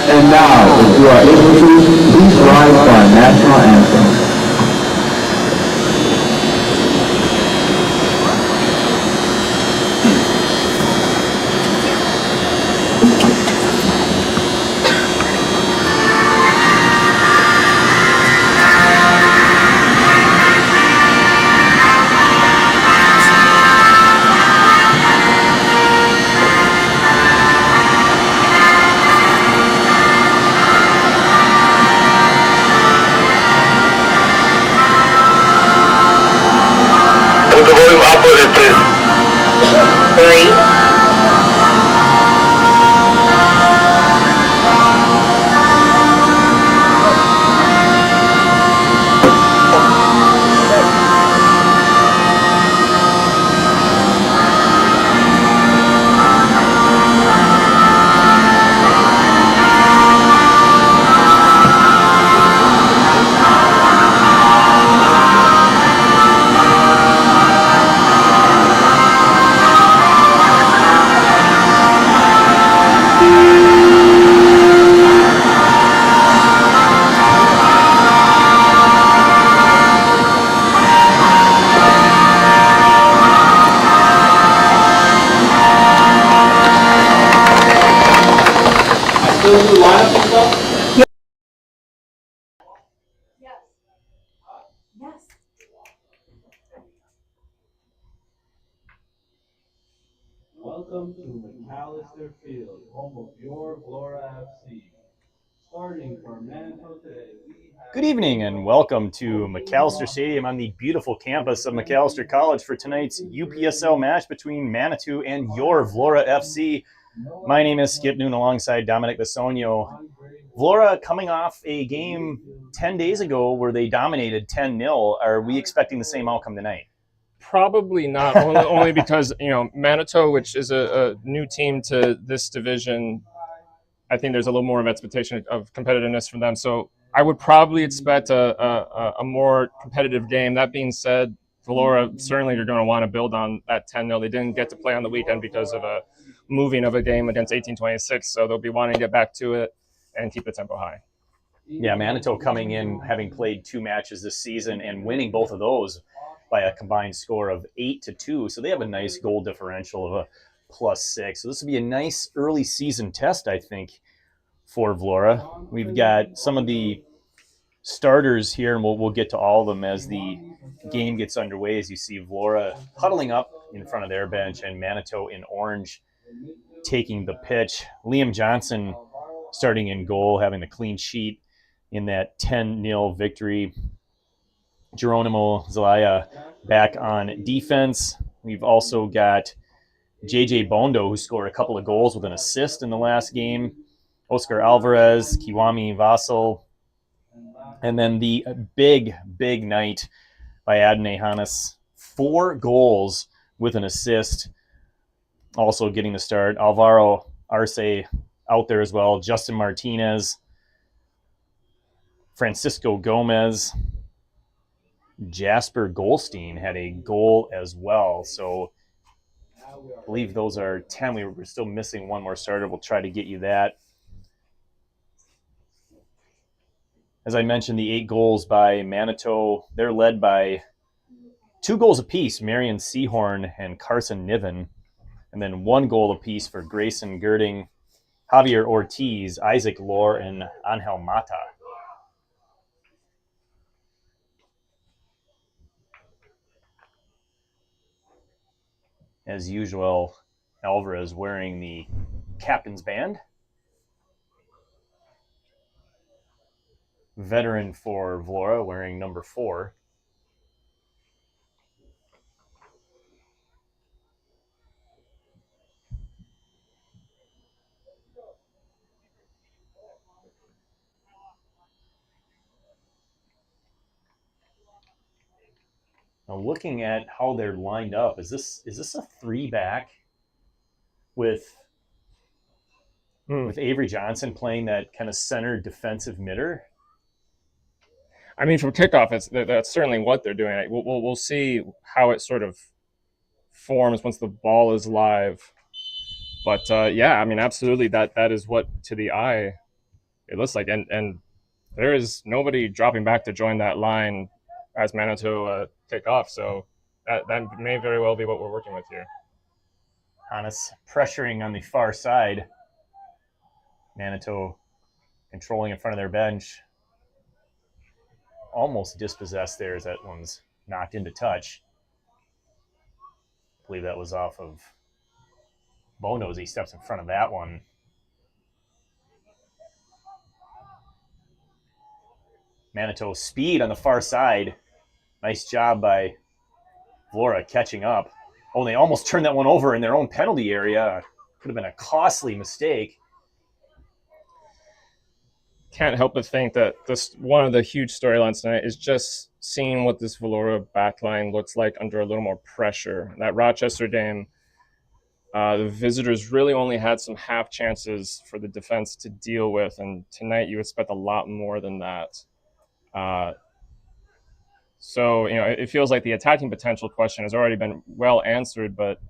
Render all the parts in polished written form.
And now, if you are able to, please rise for our national anthem. Put the volume up a little, please. 3. Welcome to Macalester Field, home of your Vlora FC. Starting for Manitou today, Good evening and welcome to Macalester Stadium on the beautiful campus of Macalester College for tonight's UPSL match between Manitou and your Vlora FC. My name is Skip Noon alongside Dominic Basonio. Vlora coming off a game 10 days ago where they dominated 10-0. Are we expecting the same outcome tonight? Probably not, only because, Manitou, which is a new team to this division, I think there's a little more of expectation of competitiveness from them. So I would probably expect a more competitive game. That being said, Vlora, certainly you're going to want to build on that 10-0. They didn't get to play on the weekend because of a moving of a game against 1826, so they'll be wanting to get back to it and keep the tempo high. Yeah, Manitou coming in, having played 2 matches this season and winning both of those by a combined score of 8-2. So they have a nice goal differential of a +6. So this will be a nice early season test, I think, for Vlora. We've got some of the starters here, and we'll get to all of them as the game gets underway. As you see Vlora huddling up in front of their bench and Manitou in orange taking the pitch. Liam Johnson starting in goal, having the clean sheet in that 10-0 victory. Geronimo Zelaya back on defense. We've also got JJ Bondo, who scored a couple of goals with an assist in the last game. Oscar Alvarez, Kiwami Vassal. And then the big night by Adne Hannes. 4 goals with an assist. Also getting the start. Alvaro Arce out there as well. Justin Martinez. Francisco Gomez. Jasper Goldstein had a goal as well. So I believe those are 10. We're still missing one more starter. We'll try to get you that. As I mentioned, the 8 goals by Manitou, they're led by 2 goals apiece, Marion Seahorn and Carson Niven, and then 1 goal apiece for Grayson Girding, Javier Ortiz, Isaac Lohr, and Angel Mata. As usual, Alvarez wearing the captain's band. Veteran for Vlora wearing number 4. Now looking at how they're lined up, is this a 3-back with Avery Johnson playing that kind of center defensive midder? I mean, from kickoff, that's certainly what they're doing. We'll see how it sort of forms once the ball is live. But yeah, I mean, absolutely, that is what to the eye it looks like. And there is nobody dropping back to join that line as Manitou take off. So that may very well be what we're working with here. Hannes pressuring on the far side. Manitou controlling in front of their bench. Almost dispossessed there as that one's knocked into touch. I believe that was off of Bono as he steps in front of that one. Manitou speed on the far side. Nice job by Vlora catching up. Oh, and they almost turned that one over in their own penalty area. Could have been a costly mistake. Can't help but think that this one of the huge storylines tonight is just seeing what this Vlora backline looks like under a little more pressure. That Rochester game, the visitors really only had some half chances for the defense to deal with, and tonight you expect a lot more than that. So, it feels like the attacking potential question has already been well answered, but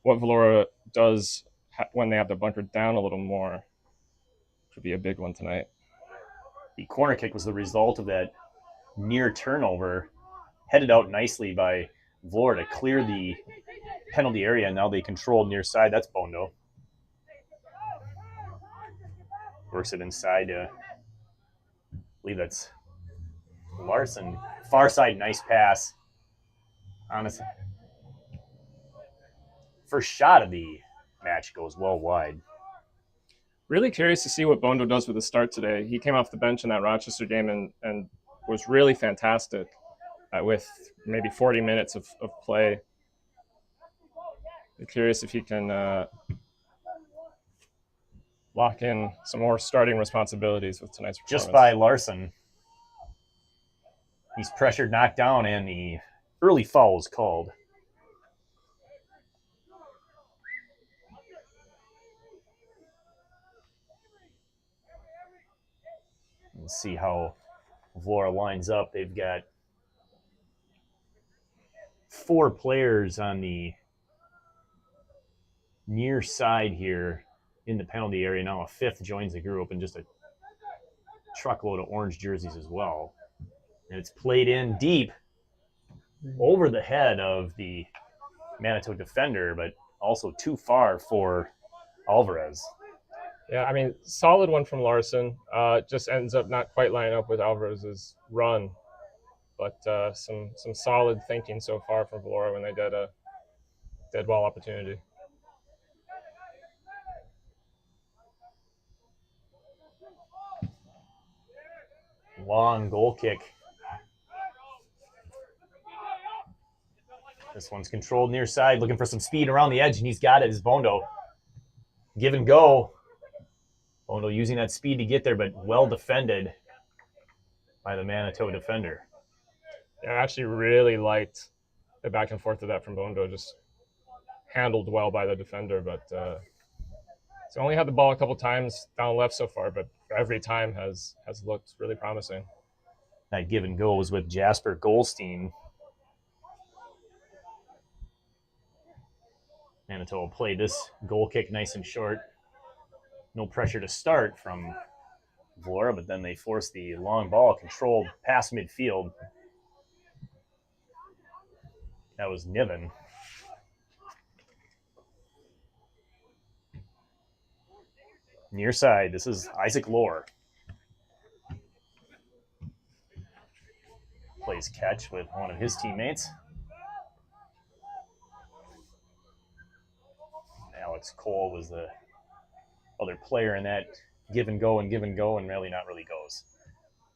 what Vlora does when they have to bunker down a little more could be a big one tonight. The corner kick was the result of that near turnover, headed out nicely by Vlora to clear the penalty area. Now they control near side. That's Bondo. Works it inside. I believe that's Larson. Far side, nice pass. Honestly, first shot of the match goes well wide. Really curious to see what Bondo does with the start today. He came off the bench in that Rochester game and was really fantastic with maybe 40 minutes of play. I'm curious if he can lock in some more starting responsibilities with tonight's performance. Just by Larson. He's pressured, knocked down, and the early foul was called. Let's see how Vlora lines up. They've got 4 players on the near side here in the penalty area. Now a 5th joins the group, and just a truckload of orange jerseys as well. And it's played in deep over the head of the Manitou defender, but also too far for Alvarez. Yeah, I mean, solid one from Larson. Just ends up not quite lining up with Alvarez's run, but some solid thinking so far from Vlora when they did a dead ball opportunity. Long goal kick. This one's controlled near side, looking for some speed around the edge, and he's got it as Bondo. Give and go. Bondo using that speed to get there, but well defended by the Manitou defender. Yeah, I actually really liked the back and forth of that from Bondo. Just handled well by the defender, but he's only had the ball a couple times down left so far, but every time has looked really promising. That give and go was with Jasper Goldstein. Manitou will play this goal kick nice and short. No pressure to start from Vlora, but then they force the long ball controlled past midfield. That was Niven. Near side, this is Isaac Lohr. Plays catch with one of his teammates. Alex Cole was the other player in that give and go, and really not really goes.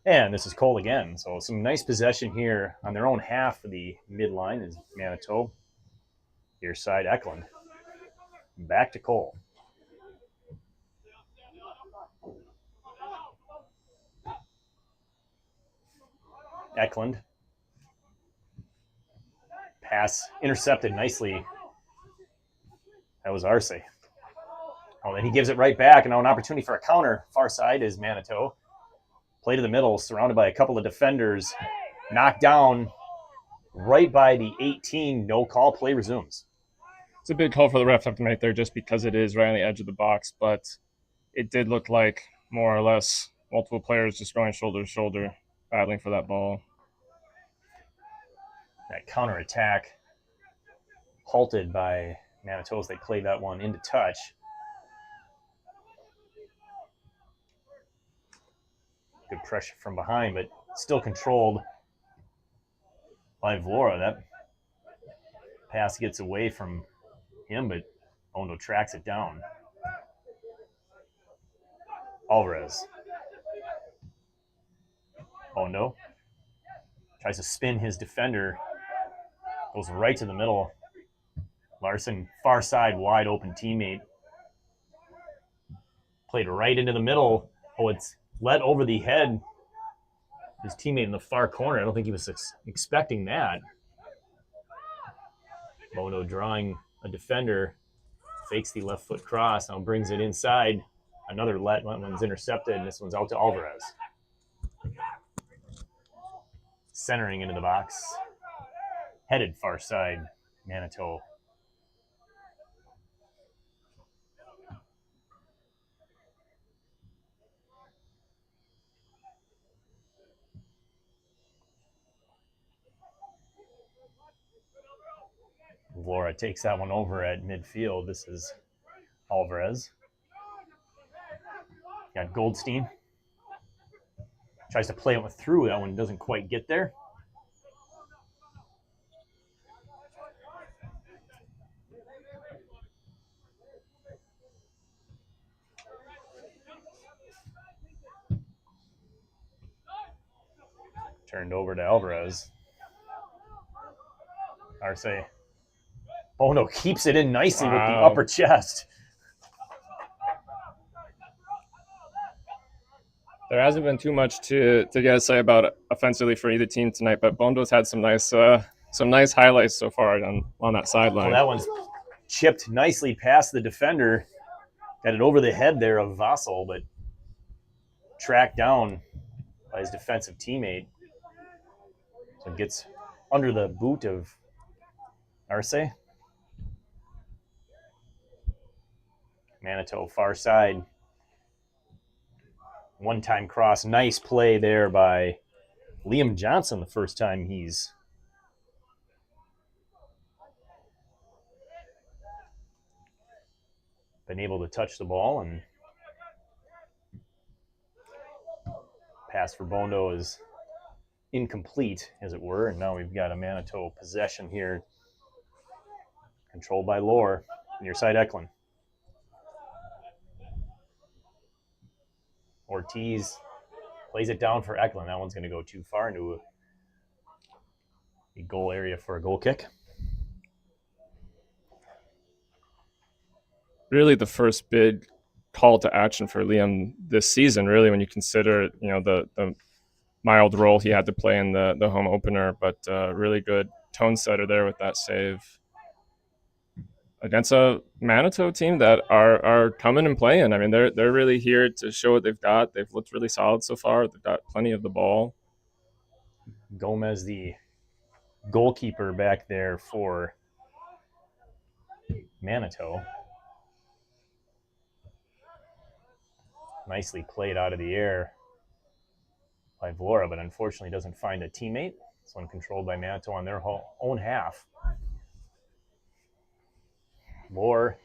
And this is Cole again. So some nice possession here on their own half of the midline is Manitou. Near side, Eklund. Back to Cole. Eklund. Pass intercepted nicely. That was Arce. Oh, then he gives it right back, and now an opportunity for a counter. Far side is Manitou. Play to the middle, surrounded by a couple of defenders. Knocked down right by the 18. No call. Play resumes. It's a big call for the ref to have to make there just because it is right on the edge of the box, but it did look like more or less multiple players just going shoulder to shoulder, battling for that ball. That counterattack halted by Manitou as they played that one into touch. Good pressure from behind, but still controlled by Vlora. That pass gets away from him, but Bondo tracks it down. Alvarez. Bondo tries to spin his defender. Goes right to the middle. Larson, far side, wide open teammate. Played right into the middle. Oh, it's let over the head. His teammate in the far corner. I don't think he was expecting that. Bondo drawing a defender. Fakes the left foot cross. Now brings it inside. Another let. That one's intercepted, and this one's out to Alvarez. Centering into the box. Headed far side, Manitou. Vlora takes that one over at midfield. This is Alvarez. Got Goldstein. Tries to play it through. That one doesn't quite get there. Turned over to Alvarez. Arce. Bondo keeps it in nicely with the upper chest. There hasn't been too much to get to say about offensively for either team tonight, but Bondo's had some nice highlights so far on that sideline. Well, that one's chipped nicely past the defender. Got it over the head there of Vassal, but tracked down by his defensive teammate. So it gets under the boot of Arce. Manitou, far side. One-time cross. Nice play there by Liam Johnson the first time he's been able to touch the ball, and pass for Bondo is incomplete, as it were, and now we've got a Manitou possession here, controlled by Lohr, near side Eklund. Ortiz plays it down for Eklund. That one's going to go too far into a goal area for a goal kick. Really the first big call to action for Liam this season, really, when you consider, the mild role he had to play in the home opener, but really good tone setter there with that save against a Manitou team that are coming and playing. I mean, they're really here to show what they've got. They've looked really solid so far. They've got plenty of the ball. Gomez, the goalkeeper back there for Manitou. Nicely played out of the air by Vlora, but unfortunately doesn't find a teammate. This one controlled by Manitou on their own half. Lohr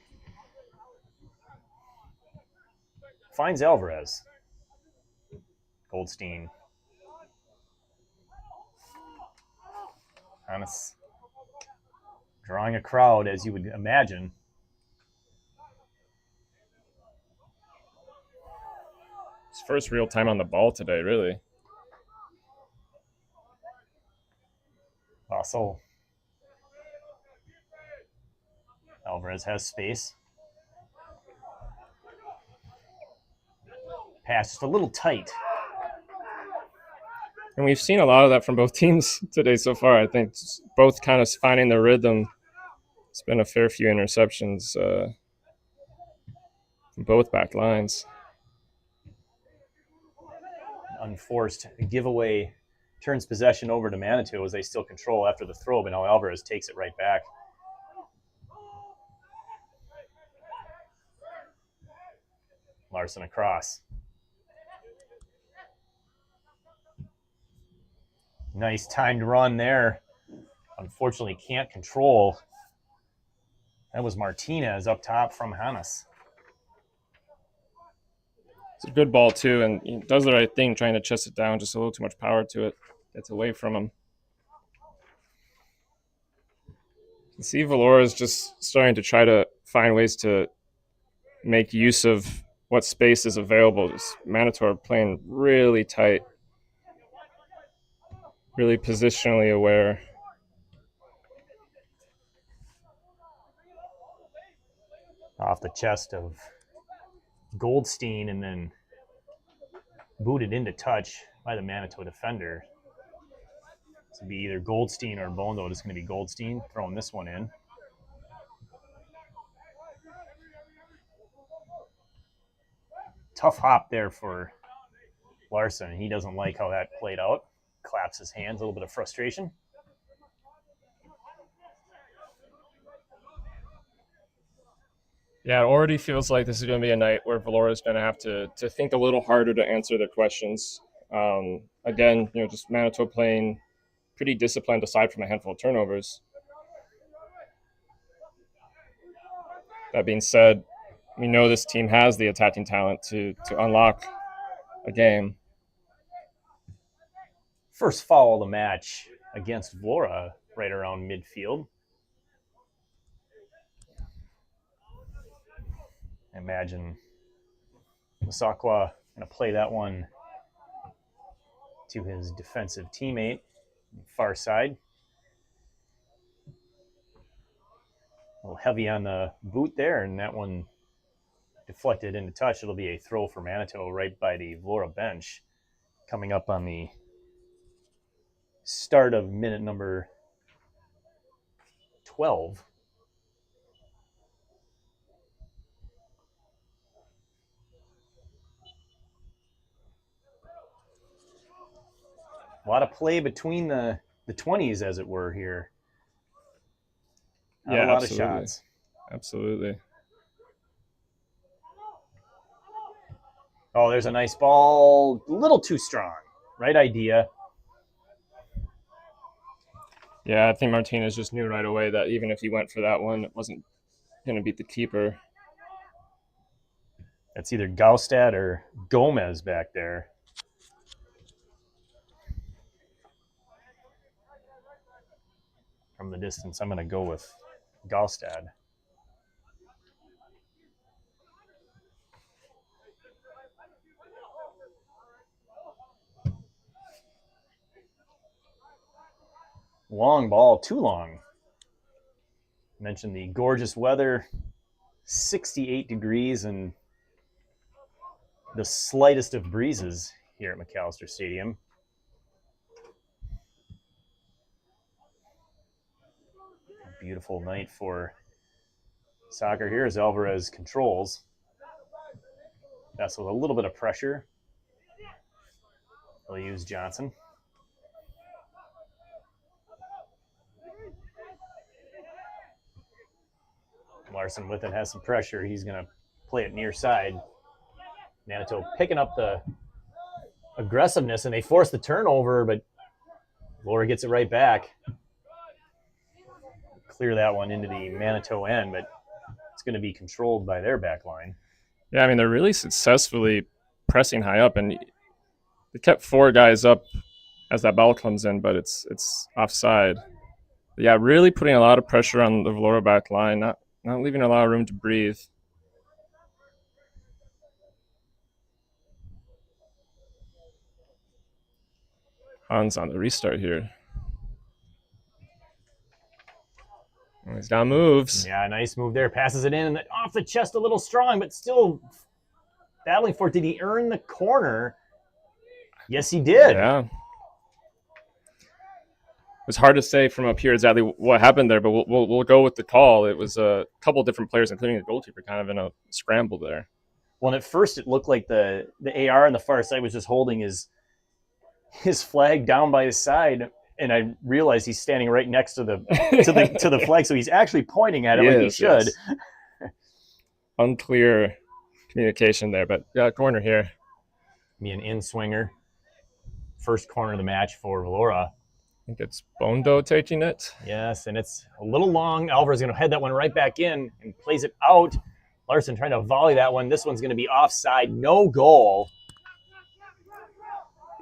finds Alvarez. Goldstein. Hannes drawing a crowd, as you would imagine. His first real time on the ball today, really. Also, Alvarez has space. Pass just a little tight. And we've seen a lot of that from both teams today so far. I think both kind of finding their rhythm. It's been a fair few interceptions from both back lines. Unforced giveaway turns possession over to Manitou as they still control after the throw, but now Alvarez takes it right back. Larson across. Nice timed run there. Unfortunately, can't control. That was Martinez up top from Hannes. It's a good ball, too, and he does the right thing trying to chest it down. Just a little too much power to it. Gets away from him. You can see Vlora is just starting to try to find ways to make use of what space is available. Just Manitou are playing really tight, really positionally aware. Off the chest of Goldstein and then booted into touch by the Manitou defender. This would be either Goldstein or Bondo. It's going to be Goldstein throwing this one in. Tough hop there for Larson. He doesn't like how that played out. Claps his hands, a little bit of frustration. Yeah, it already feels like this is going to be a night where Vlora is going to have to think a little harder to answer their questions. Again, just Manitou playing pretty disciplined aside from a handful of turnovers. That being said, we know this team has the attacking talent to unlock a game. First foul of the match against Vlora right around midfield. Imagine Masakwa going to play that one to his defensive teammate, far side. A little heavy on the boot there, and that one deflected into touch. It'll be a throw for Manitou right by the Vlora bench. Coming up on the start of minute number 12. A lot of play between the 20s, as it were, here. Not a lot absolutely. of shots. Absolutely. Oh, there's a nice ball. A little too strong. Right idea. Yeah, I think Martinez just knew right away that even if he went for that one, it wasn't going to beat the keeper. That's either Gaustad or Gomez back there. From the distance, I'm going to go with Gaustad. Long ball, too long. Mentioned the gorgeous weather, 68 degrees and the slightest of breezes here at Macalester Stadium. Beautiful night for soccer here as Alvarez controls. That's with a little bit of pressure. He'll use Johnson. Larson with it has some pressure. He's going to play it near side. Manitou picking up the aggressiveness, and they force the turnover, but Vlora gets it right back. Clear that one into the Manitou end, but it's going to be controlled by their back line. Yeah, I mean, they're really successfully pressing high up, and they kept 4 guys up as that ball comes in, but it's offside. But yeah, really putting a lot of pressure on the Vlora back line, not leaving a lot of room to breathe. Hans on the restart here. Oh, he's got moves. Yeah, nice move there. Passes it in, and off the chest a little strong, but still battling for it. Did he earn the corner? Yes, he did. Yeah. It's hard to say from up here exactly what happened there, but we'll go with the call. It was a couple different players, including the goalkeeper, kind of in a scramble there. Well, and at first it looked like the AR on the far side was just holding his flag down by his side, and I realized he's standing right next to the flag, so he's actually pointing at it like he should. Yes. Unclear communication there, but yeah, corner here. Be an in-swinger. First corner of the match for Vlora. think it's Bondo taking it. Yes, and it's a little long. Alvarez going to head that one right back in and plays it out. Larson trying to volley that one. This one's going to be offside. No goal.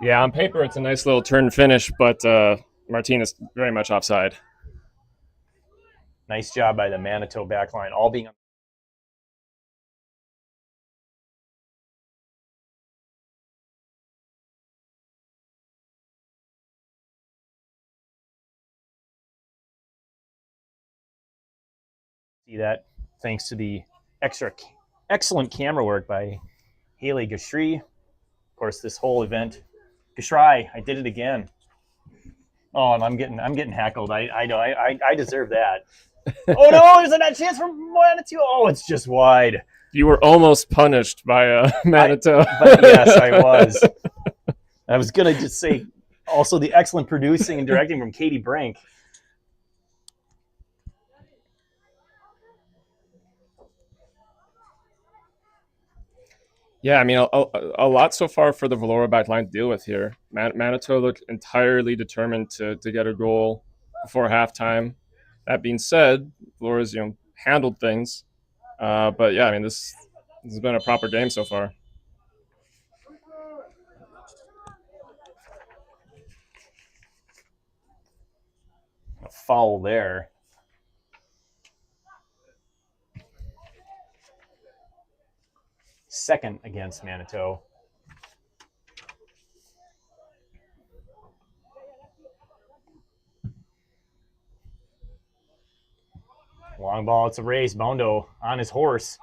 Yeah, on paper it's a nice little turn finish, but Martinez very much offside. Nice job by the Manitou backline, all being on. See that thanks to the excellent camera work by Haley Gashri. Of course, this whole event, Gashri, I did it again. Oh, and I'm getting heckled. I know I deserve that. Oh no, there's a chance for Manitou. Oh, it's just wide. You were almost punished by Manitou. But yes, I was. I was gonna just say also the excellent producing and directing from Katie Brink. Yeah, I mean, a lot so far for the Vlora backline to deal with here. Manitou looked entirely determined to get a goal before halftime. That being said, Vlora's handled things, but yeah, I mean this has been a proper game so far. A foul there. Second against Manitou. Long ball, it's a race. Bondo on his horse.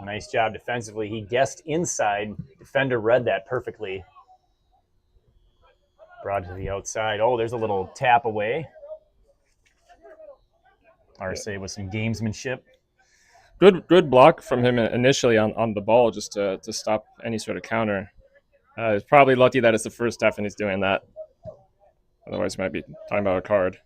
Nice job defensively. He guessed inside. Defender read that perfectly. Brought to the outside. Oh, there's a little tap away. Arce with some gamesmanship. Good block from him initially on the ball just to stop any sort of counter. He's probably lucky that it's the first step and he's doing that. Otherwise, he might be talking about a card.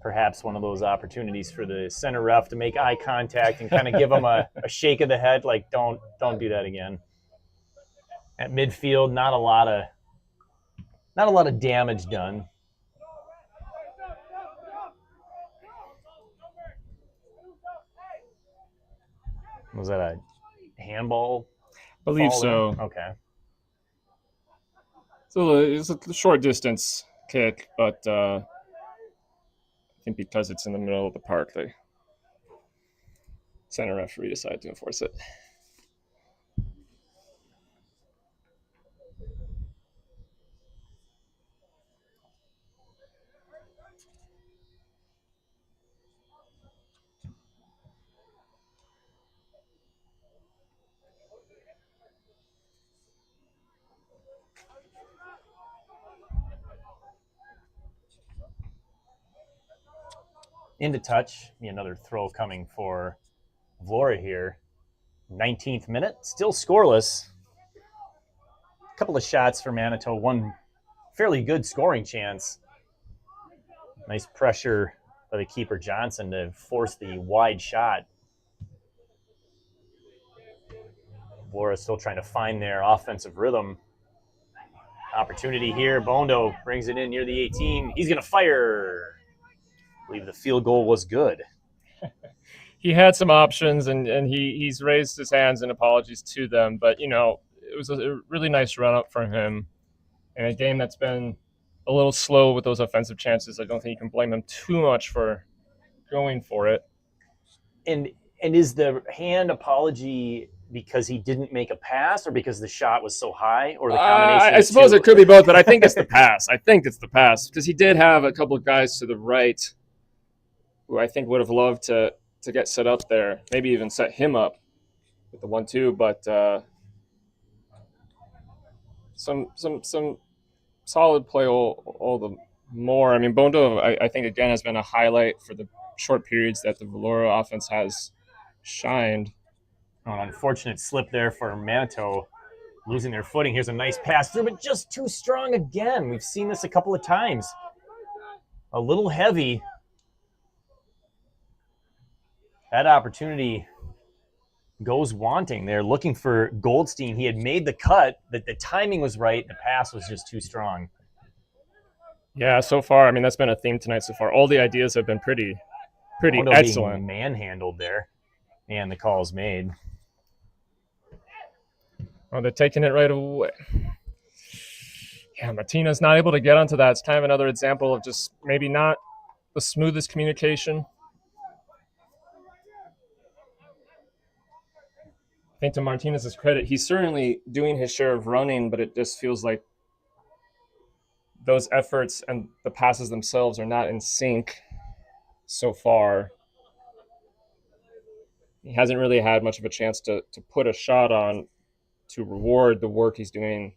Perhaps one of those opportunities for the center ref to make eye contact and kind of give him a shake of the head, like don't do that again. At midfield, not a lot of damage done. Was that a handball? I believe so. Okay. So it's a short distance kick, but I think because it's in the middle of the park, the center referee decided to enforce it. Into touch. Another throw coming for Vlora here. 19th minute, still scoreless. A couple of shots for Manitou, one fairly good scoring chance. Nice pressure by the keeper Johnson to force the wide shot. Vlora still trying to find their offensive rhythm. Opportunity here. Bondo brings it in near the 18. He's going to fire. I believe the field goal was good. He had some options, and he's raised his hands in apologies to them. But, it was a really nice run-up from him. In a game that's been a little slow with those offensive chances, I don't think you can blame him too much for going for it. And is the hand apology because he didn't make a pass or because the shot was so high, or the combination? I suppose it could be both, but I think it's the pass. I think it's the pass because he did have a couple of guys to the right who I think would have loved to get set up there, maybe even set him up with the 1-2, but some solid play all the more. I mean, Bondo, I think, again, has been a highlight for the short periods that the Vlora offense has shined. Oh, an unfortunate slip there for Manitou, losing their footing. Here's a nice pass through, but just too strong again. We've seen this a couple of times. A little heavy. That opportunity goes wanting. They're looking for Goldstein. He had made the cut, but the timing was right. The pass was just too strong. Yeah, so far, I mean, that's been a theme tonight so far. All the ideas have been pretty Bondo excellent. being manhandled there, and the call's made. Oh, they're taking it right away. Yeah, Martina's not able to get onto that. It's kind of another example of just maybe not the smoothest communication. I think to Martinez's credit, he's certainly doing his share of running, but it just feels like those efforts and the passes themselves are not in sync so far. He hasn't really had much of a chance to put a shot on to reward the work he's doing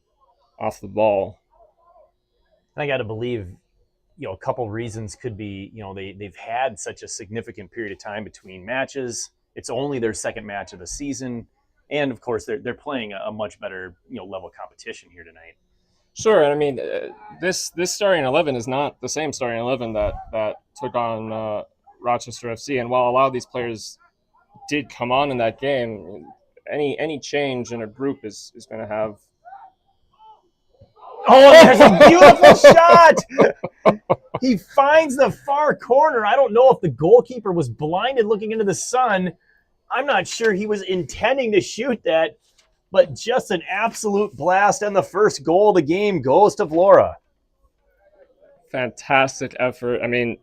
off the ball. I got to believe, a couple reasons could be, they've had such a significant period of time between matches. It's only their second match of the season, and of course they're playing a much better level competition here tonight. Sure, and I mean this starting 11 is not the same starting 11 that took on Rochester FC, and while a lot of these players did come on in that game, any change in a group is going to have. Oh, there's a beautiful shot. He finds the far corner. I don't know if the goalkeeper was blinded looking into the sun. I'm not sure he was intending to shoot that, but just an absolute blast, and the first goal of the game goes to Vlora. Fantastic effort. I mean,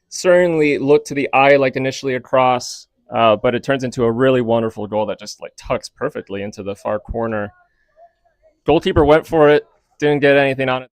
certainly looked to the eye like initially a cross, but it turns into a really wonderful goal that just like tucks perfectly into the far corner. Goalkeeper went for it, didn't get anything on it.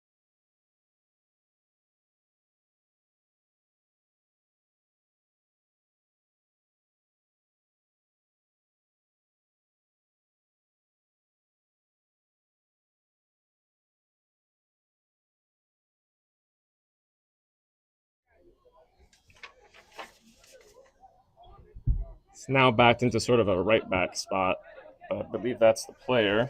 It's now backed into sort of a right back spot. I believe that's the player.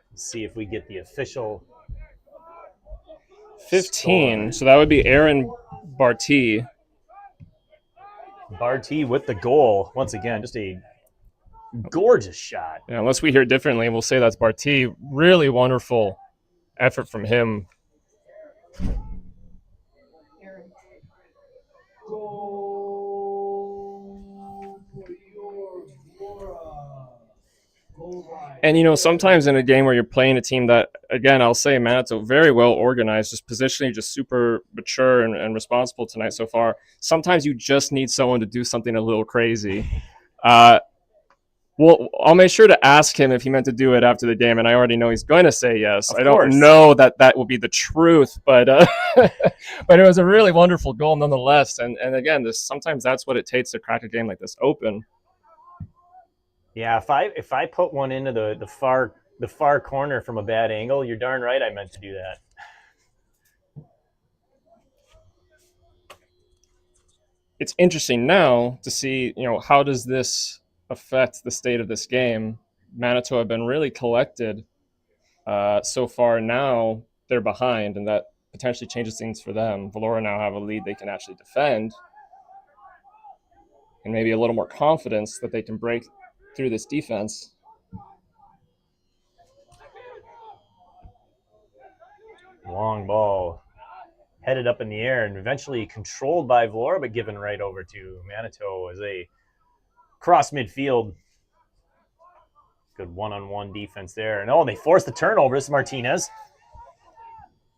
Let's see if we get the official 15. score. So that would be Aaron Barty. Barty with the goal. Once again, just a gorgeous shot. Yeah, unless we hear differently, we'll say that's Barty. Really wonderful effort from him. And sometimes in a game where you're playing a team that, again, I'll say Manitou, very well organized, just positionally, just super mature and responsible tonight so far. Sometimes you just need someone to do something a little crazy. Well, I'll make sure to ask him if he meant to do it after the game, and I already know he's going to say yes. I don't know that will be the truth, but but it was a really wonderful goal nonetheless. And again, sometimes that's what it takes to crack a game like this open. Yeah, if I put one into the far corner from a bad angle, you're darn right I meant to do that. It's interesting now to see, how does this affect the state of this game. Manitou have been really collected so far. Now they're behind, and that potentially changes things for them. Vlora now have a lead they can actually defend, and maybe a little more confidence that they can break through this defense. Long ball headed up in the air and eventually controlled by Vlora, but given right over to Manitou as a cross midfield. Good one-on-one defense there. And they forced the turnover. This is Martinez.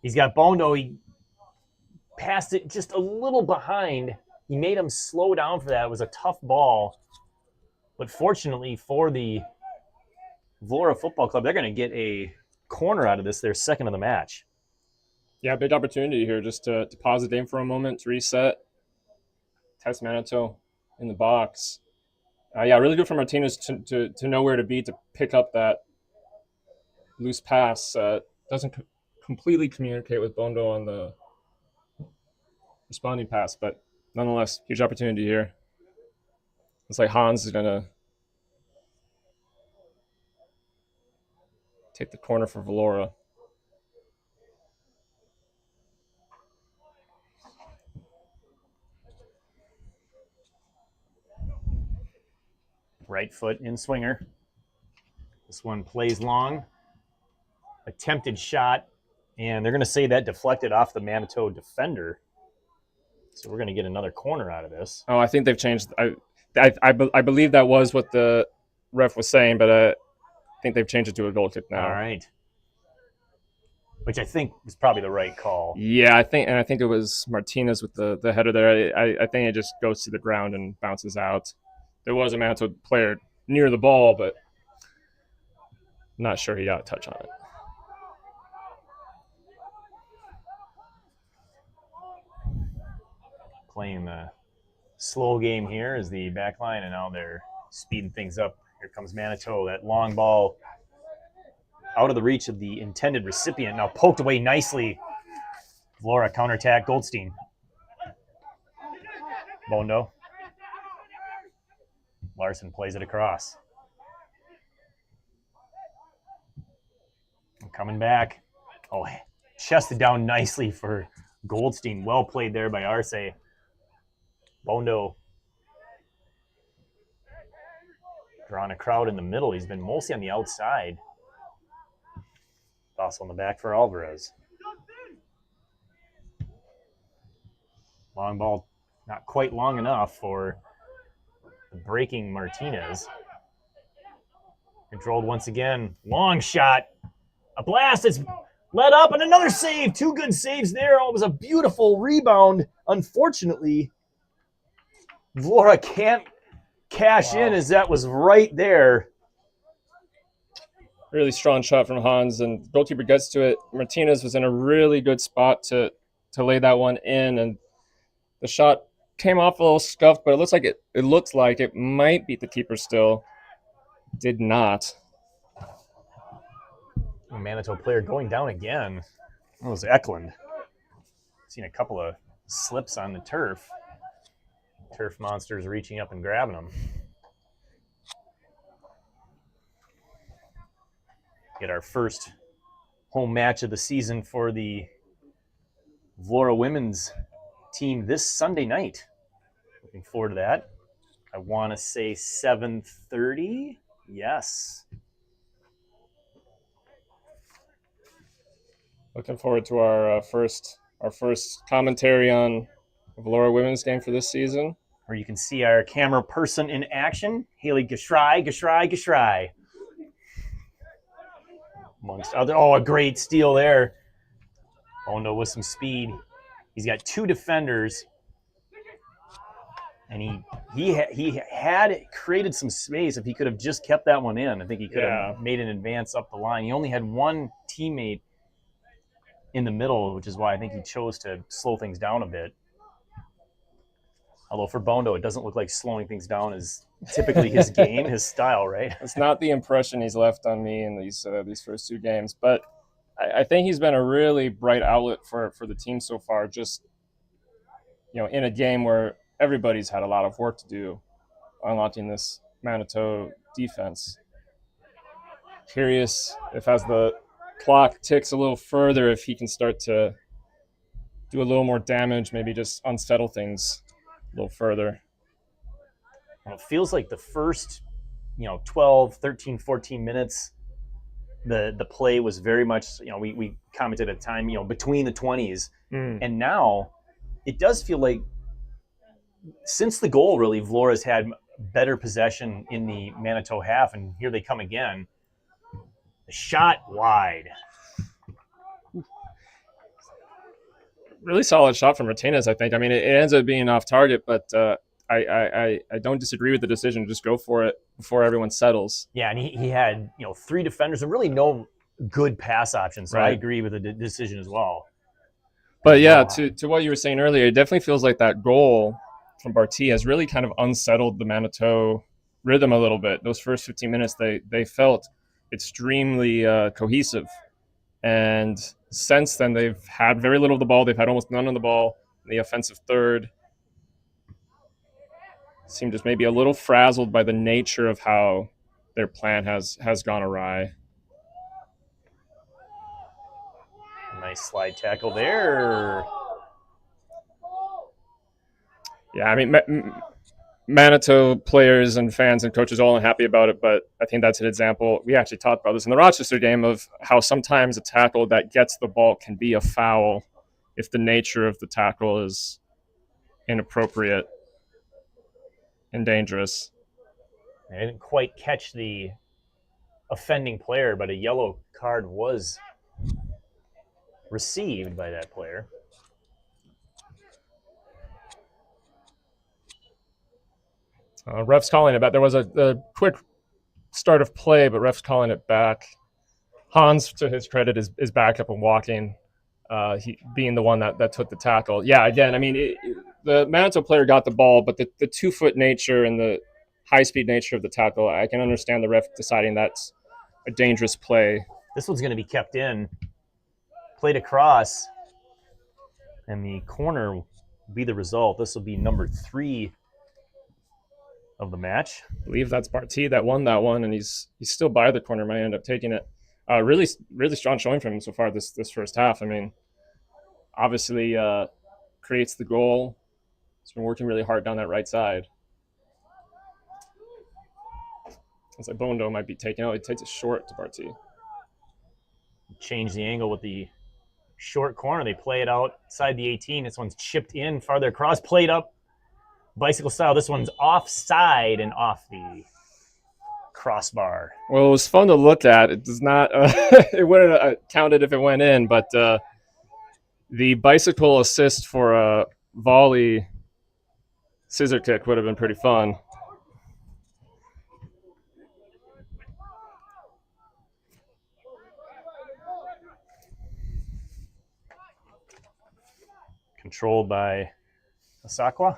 He's got Bondo. He passed it just a little behind. He made him slow down for that. It was a tough ball. But fortunately for the Vlora Football Club, they're going to get a corner out of this, their second of the match. Yeah, big opportunity here just to pause the game for a moment, to reset. Test Manitou in the box. Yeah, really good for Martinez to know where to be, to pick up that loose pass. Doesn't completely communicate with Bondo on the responding pass, but nonetheless, huge opportunity here. It's like Hans is going to take the corner for Vlora. Right foot in swinger. This one plays long. Attempted shot, and they're going to say that deflected off the Manitou defender. So we're going to get another corner out of this. Oh, I think they've changed. I believe that was what the ref was saying, but I think they've changed it to a goal kick now. All right. Which I think is probably the right call. Yeah, I think it was Martinez with the header there. I think it just goes to the ground and bounces out. There was a Manitou player near the ball, but not sure he got a touch on it. Playing the slow game here is the back line, and now they're speeding things up. Here comes Manitou. That long ball out of the reach of the intended recipient. Now poked away nicely. Vlora counterattack. Goldstein. Bondo. Larson plays it across. Coming back. Oh, chested down nicely for Goldstein. Well played there by Arce. Bondo drawing a crowd in the middle. He's been mostly on the outside. Toss on the back for Alvarez. Long ball, not quite long enough for the breaking Martinez. Controlled once again. Long shot. A blast. It's let up, and another save. Two good saves there. Oh, it was a beautiful rebound. Unfortunately, Vlora can't cash in, as that was right there. Really strong shot from Hans, and goalkeeper gets to it. Martinez was in a really good spot to lay that one in, and the shot came off a little scuffed, but it looks like it might beat the keeper still. Did not. A Manitou player going down again. It was Eklund. Seen a couple of slips on the turf. Turf monsters reaching up and grabbing them. Get our first home match of the season for the Vlora women's team this Sunday night. Looking forward to that. I want to say 7:30. Yes. Looking forward to our first commentary on the Vlora women's game for this season. Where you can see our camera person in action, Haley Gashrai. Amongst other, a great steal there. Bondo with some speed. He's got two defenders, and he had created some space. If he could have just kept that one in, I think he could have made an advance up the line. He only had one teammate in the middle, which is why I think he chose to slow things down a bit. Although for Bondo, it doesn't look like slowing things down is typically his game, his style, right? It's not the impression he's left on me in these first two games, but I think he's been a really bright outlet for the team so far. Just in a game where everybody's had a lot of work to do, unlocking this Manitou defense. Curious if as the clock ticks a little further, if he can start to do a little more damage, maybe just unsettle things a little further. Well, it feels like the first 12, 13, 14 minutes, the play was very much, we commented at the time, between the 20s. And now it does feel like since the goal, really, Vlora's had better possession in the Manitou half, and here they come again. The shot wide. Really solid shot from Martinez, I think. I mean, it ends up being off target, but I don't disagree with the decision to just go for it before everyone settles. Yeah, and he had three defenders and really no good pass options. So right. I agree with the decision as well. But yeah, to what you were saying earlier, it definitely feels like that goal from Barty has really kind of unsettled the Manitou rhythm a little bit. Those first 15 minutes, they felt extremely cohesive. And since then, they've had very little of the ball. They've had almost none of the ball in the offensive third. Seemed just maybe a little frazzled by the nature of how their plan has gone awry. Nice slide tackle there. Yeah, I mean, Manitou players and fans and coaches all unhappy about it, but I think that's an example. We actually talked about this in the Rochester game of how sometimes a tackle that gets the ball can be a foul if the nature of the tackle is inappropriate and dangerous. I didn't quite catch the offending player, but a yellow card was received by that player. Ref's calling it back. There was a quick start of play, but ref's calling it back. Hans, to his credit, is back up and walking, he being the one that took the tackle. Yeah, again, I mean, the Manitou player got the ball, but the 2-foot nature and the high-speed nature of the tackle, I can understand the ref deciding that's a dangerous play. This one's going to be kept in, played across, and the corner will be the result. This will be number 3 of the match. I believe that's Barty that won that one, and he's still by the corner. Might end up taking it. Really strong showing from him so far this first half. I mean, obviously creates the goal. He's been working really hard down that right side. It's like Bondo might be taken out. He takes it short to Barty. Change the angle with the short corner. They play it outside the 18. This one's chipped in farther across, played up bicycle style. This one's offside and off the crossbar. Well, it was fun to look at. It does not. It wouldn't have counted if it went in, but the bicycle assist for a volley scissor kick would have been pretty fun. Controlled by Asakwa.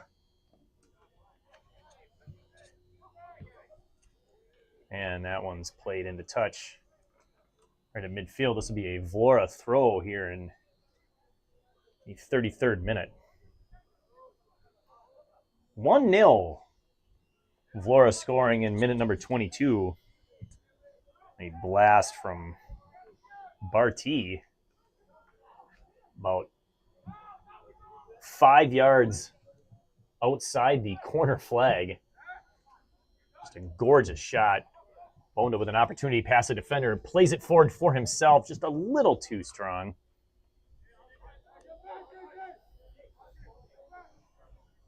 And that one's played into touch right at midfield. This will be a Vlora throw here in the 33rd minute. 1-0. Vlora scoring in minute number 22. A blast from Barty. About 5 yards outside the corner flag. Just a gorgeous shot. Bondo with an opportunity past the defender and plays it forward for himself, just a little too strong.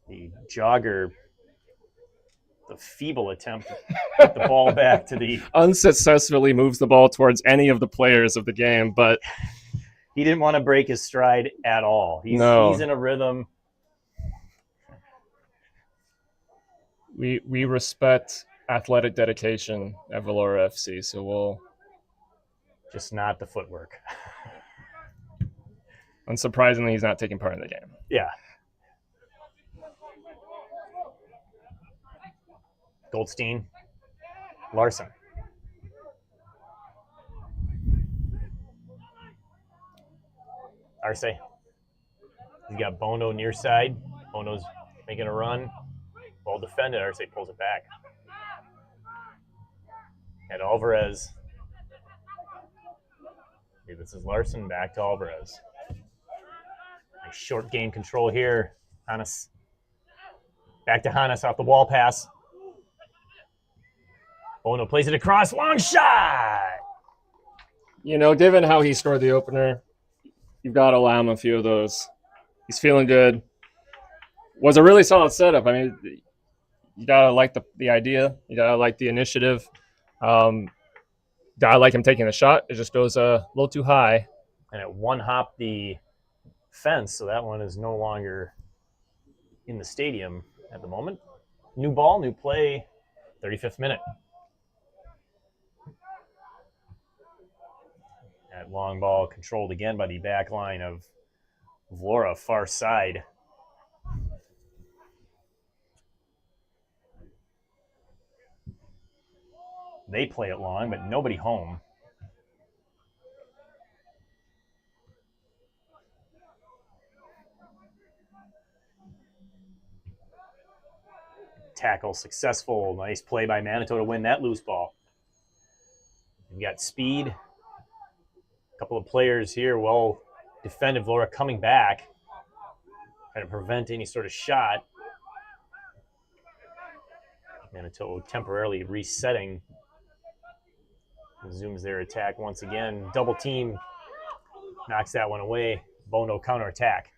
The jogger, the feeble attempt to put the ball back to the... Unsuccessfully moves the ball towards any of the players of the game, but... He didn't want to break his stride at all. He's in a rhythm. We respect athletic dedication at Vlora FC, so we'll... Just not the footwork. Unsurprisingly, he's not taking part in the game. Yeah. Goldstein. Larson. Arce. He's got Bono near side. Bono's making a run. Well defended. Arce pulls it back. And Alvarez. Okay, this is Larson back to Alvarez. Nice short game control here. Hannes. Back to Hannes off the wall pass. Bono plays it across. Long shot! You know, given how he scored the opener, you've got to allow him a few of those. He's feeling good. Was a really solid setup. I mean, you got to like the idea. You got to like the initiative. Got to like him taking the shot. It just goes a little too high. And it one-hopped the fence, so that one is no longer in the stadium at the moment. New ball, new play, 35th minute. That long ball controlled again by the back line of Vlora, far side. They play it long, but nobody home. Tackle successful. Nice play by Manitou to win that loose ball. We've got speed. A couple of players here well defended. Vlora coming back. Trying to prevent any sort of shot. Manitou temporarily resetting. Resumes their attack once again. Double team. Knocks that one away. Bono counterattack.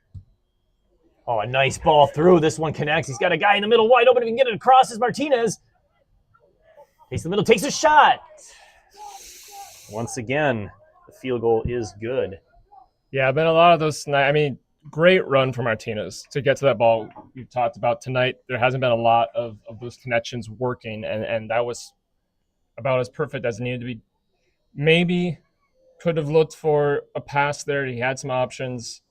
Oh, a nice ball through. This one connects. He's got a guy in the middle wide open. If he can get it across, is Martinez. Takes the middle, takes a shot. Once again, the field goal is good. Yeah, been a lot of those tonight. I mean, great run for Martinez to get to that ball. We've talked about tonight. There hasn't been a lot of those connections working, and that was about as perfect as it needed to be. Maybe could have looked for a pass there. He had some options,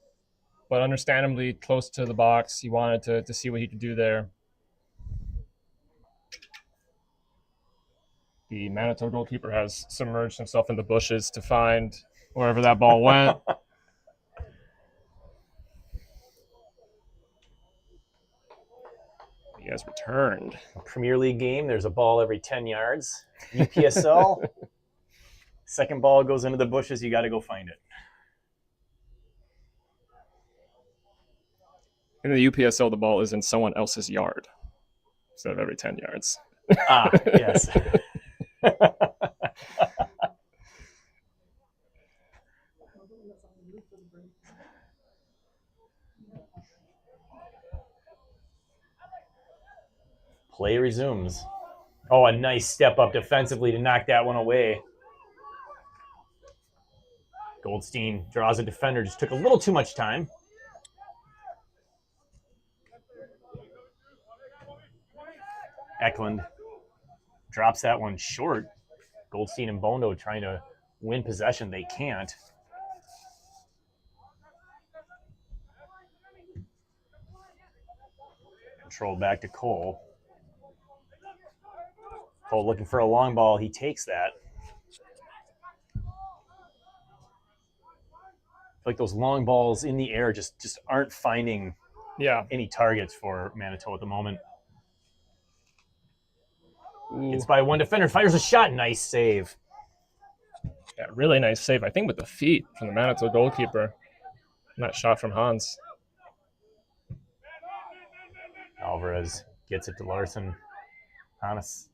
but understandably close to the box. He wanted to see what he could do there. The Manitou goalkeeper has submerged himself in the bushes to find wherever that ball went. He has returned. A Premier League game, there's a ball every 10 yards. UPSL, second ball goes into the bushes, you got to go find it. In the UPSL, the ball is in someone else's yard instead of every 10 yards. Ah, yes. Play resumes. Oh, a nice step up defensively to knock that one away. Goldstein draws a defender, just took a little too much time. Eklund drops that one short. Goldstein and Bondo trying to win possession. They can't. Control back to Cole. Cole looking for a long ball. He takes that. I feel like those long balls in the air just aren't finding any targets for Manitou at the moment. It's by one defender. Fires a shot. Nice save. Yeah, really nice save. I think with the feet from the Manitou goalkeeper. Not shot from Hans. Alvarez gets it to Larson. Hannes.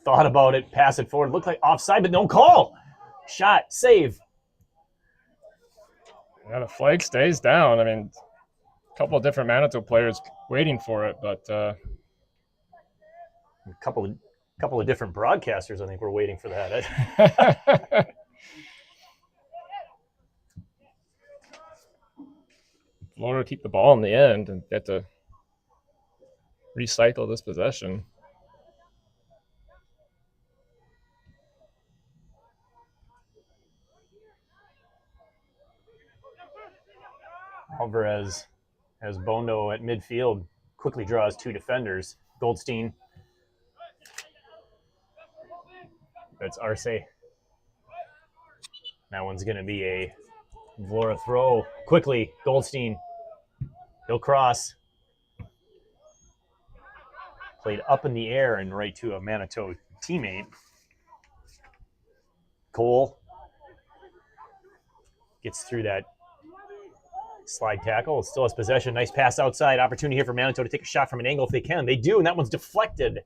Thought about it. Pass it forward. Looked like offside, but no call. Shot. Save. Yeah, the flag stays down. I mean, a couple of different Manitou players waiting for it, but a couple of different broadcasters, I think, were waiting for that. Vlora keep the ball in the end and get to recycle this possession. Alvarez has Bondo at midfield, quickly draws two defenders. Goldstein. That's Arce. That one's going to be a Vlora throw. Quickly, Goldstein. He'll cross. Played up in the air and right to a Manitou teammate. Cole gets through that slide tackle. Still has possession. Nice pass outside. Opportunity here for Manitou to take a shot from an angle if they can. They do, and that one's deflected.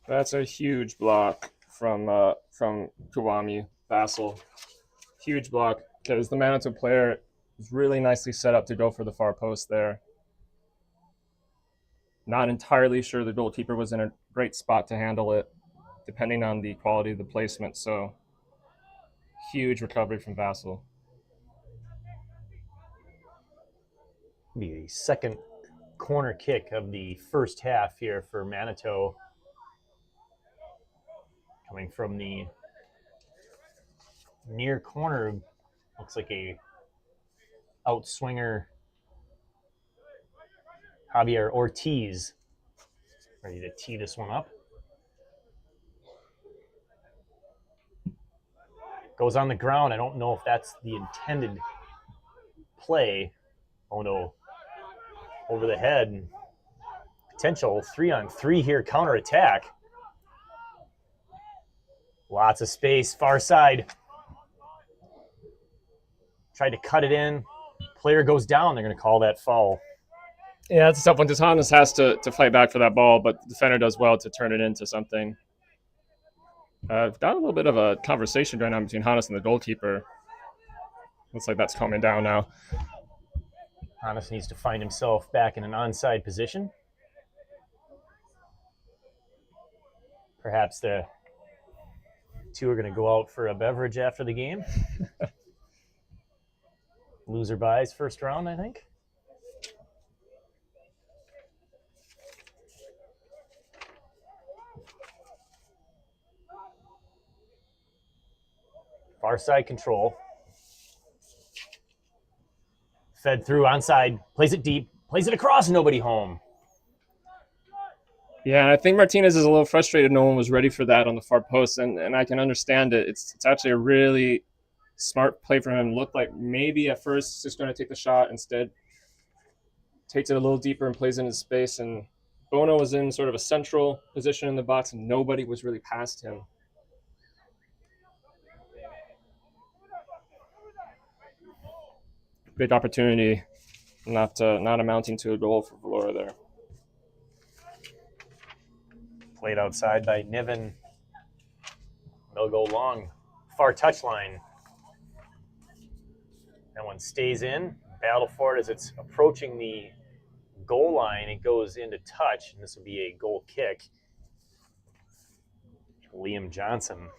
That's a huge block from Kiwami Vassal. Huge block because the Manitou player is really nicely set up to go for the far post there. Not entirely sure the goalkeeper was in a great spot to handle it, depending on the quality of the placement. So, huge recovery from Vassal. The second corner kick of the first half here for Manitou. Coming from the near corner, looks like a outswinger. Javier Ortiz ready to tee this one up. Goes on the ground. I don't know if that's the intended play. Oh no. Over the head. Potential 3-on-3 here, counter attack. Lots of space, far side. Tried to cut it in. player goes down, they're going to call that foul. Yeah, it's a tough one. Hannes has to fight back for that ball, but the defender does well to turn it into something. I've got a little bit of a conversation going on between Hannes and the goalkeeper. Looks like that's calming down now. Hannes needs to find himself back in an onside position. Perhaps the two are going to go out for a beverage after the game. Loser buys first round, I think. Far side control. Fed through onside, plays it deep, plays it across, nobody home. Yeah, and I think Martinez is a little frustrated. No one was ready for that on the far post, and I can understand it. It's actually a really smart play for him. Looked like maybe at first just going to take the shot. Instead, takes it a little deeper and plays in his space. And Bono was in sort of a central position in the box, and nobody was really past him. Big opportunity, not amounting to a goal for Vlora there. Played outside by Niven. They'll go long. Far touchline. That one stays in. Battle for it as it's approaching the goal line. It goes into touch, and this will be a goal kick. Liam Johnson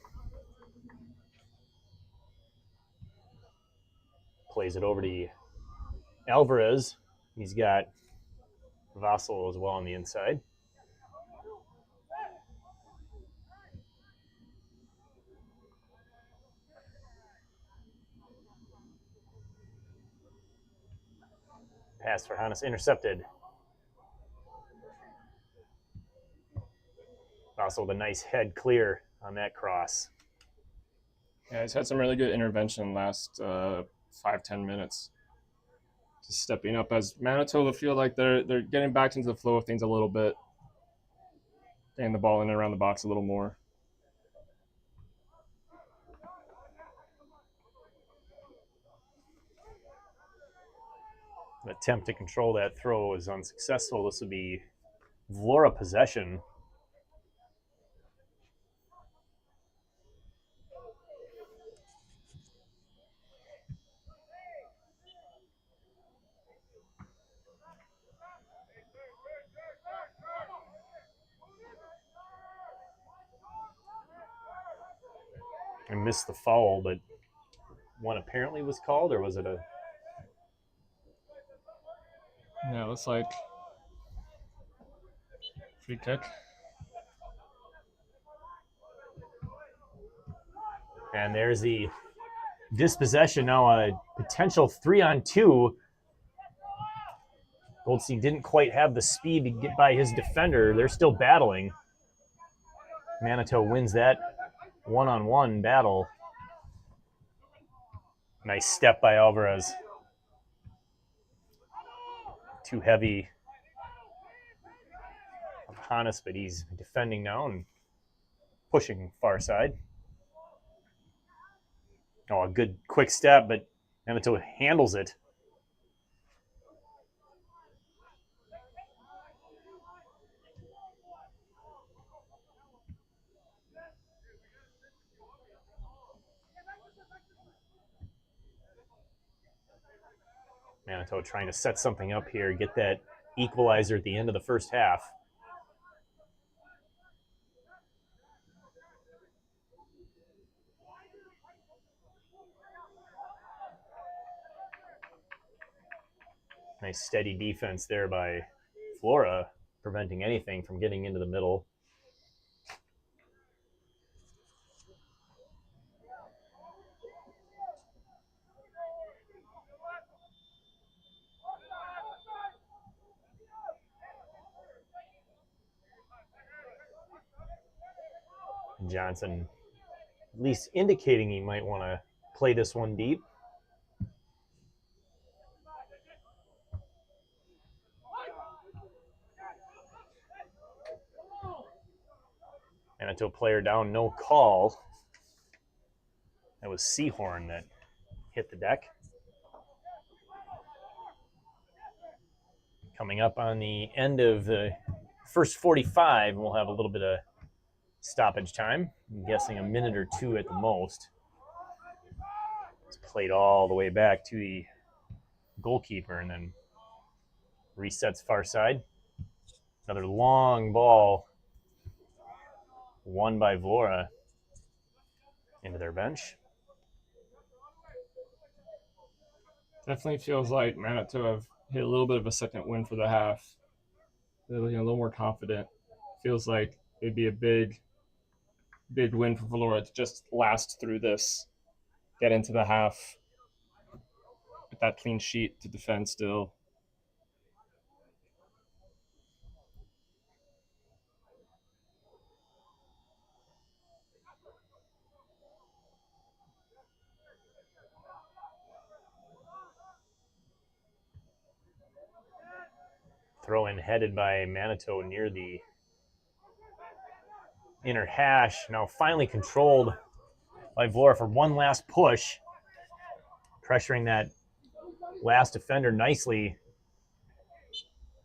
plays it over to Alvarez. He's got Vassal as well on the inside. Pass for Hannes, intercepted. Also the nice head clear on that cross. Yeah, he's had some really good intervention last 5-10 minutes. Just stepping up as Manitou feel like they're getting back into the flow of things a little bit. Getting the ball in and around the box a little more. An attempt to control that throw is unsuccessful. This would be Vlora possession. I missed the foul, but one apparently was called, or was it a... Yeah, it looks like free kick. And there's the dispossession. Now a potential 3-on-2. Goldstein didn't quite have the speed to get by his defender. They're still battling. Manitou wins that one-on-one battle. Nice step by Alvarez. Too heavy of Hannes, but he's defending now and pushing far side. Oh, a good quick step, but Manitou handles it. Manitou trying to set something up here, get that equalizer at the end of the first half. Nice steady defense there by Vlora, preventing anything from getting into the middle. Johnson at least indicating he might want to play this one deep. Manitou player down, no call. That was Seahorn that hit the deck. Coming up on the end of the first 45, we'll have a little bit of stoppage time. I'm guessing a minute or two at the most. It's played all the way back to the goalkeeper and then resets far side. Another long ball won by Vlora into their bench. Definitely feels like Manitou have hit a little bit of a second win for the half. They're looking a little more confident. Feels like it'd be a big win for Vlora to just last through this, get into the half with that clean sheet to defend still. Throw in headed by Manitou near the inner hash. Now finally controlled by Vlora for one last push. Pressuring that last defender nicely.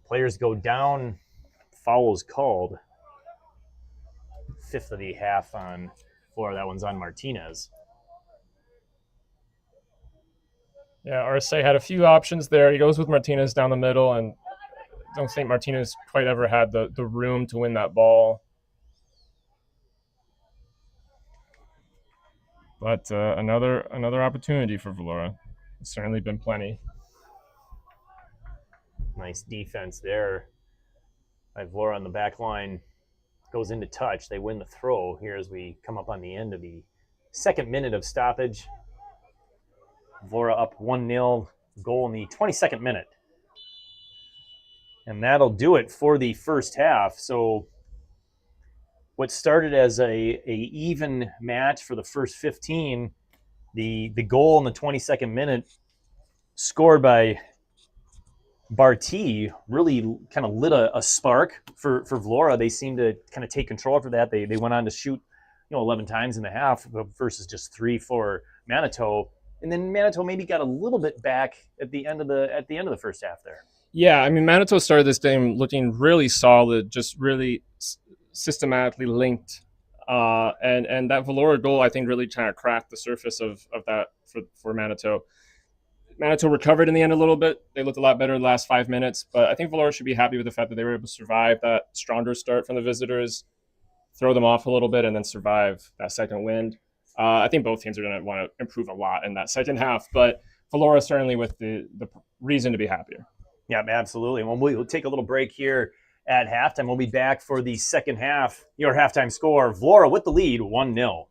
Players go down. Foul is called. Fifth of the half on Vlora. That one's on Martinez. Yeah, RSA had a few options there. He goes with Martinez down the middle, and I don't think Martinez quite ever had the room to win that ball. But another opportunity for Vlora. There's certainly been plenty. Nice defense there by Vlora on the back line. Goes into touch. They win the throw here as we come up on the end of the second minute of stoppage. Vlora up 1-0, goal in the 22nd minute. And that'll do it for the first half. So what started as a even match for the first 15, the goal in the 22nd minute scored by Barty really kind of lit a spark for Vlora. They seemed to kind of take control after that. They went on to shoot 11 times in the half versus just 3 for Manitou. And then Manitou maybe got a little bit back at the end of the first half there. Yeah, I mean, Manitou started this game looking really solid, just really systematically linked. And that Vlora goal, I think, really kind of cracked the surface of that for Manitou. Manitou recovered in the end a little bit. They looked a lot better in the last 5 minutes, but I think Vlora should be happy with the fact that they were able to survive that stronger start from the visitors, throw them off a little bit, and then survive that second wind. I think both teams are going to want to improve a lot in that second half, but Vlora certainly with the reason to be happier. Yeah, absolutely. Well, we'll take a little break here at halftime. We'll be back for the second half. Your halftime score, Vlora with the lead, 1-0.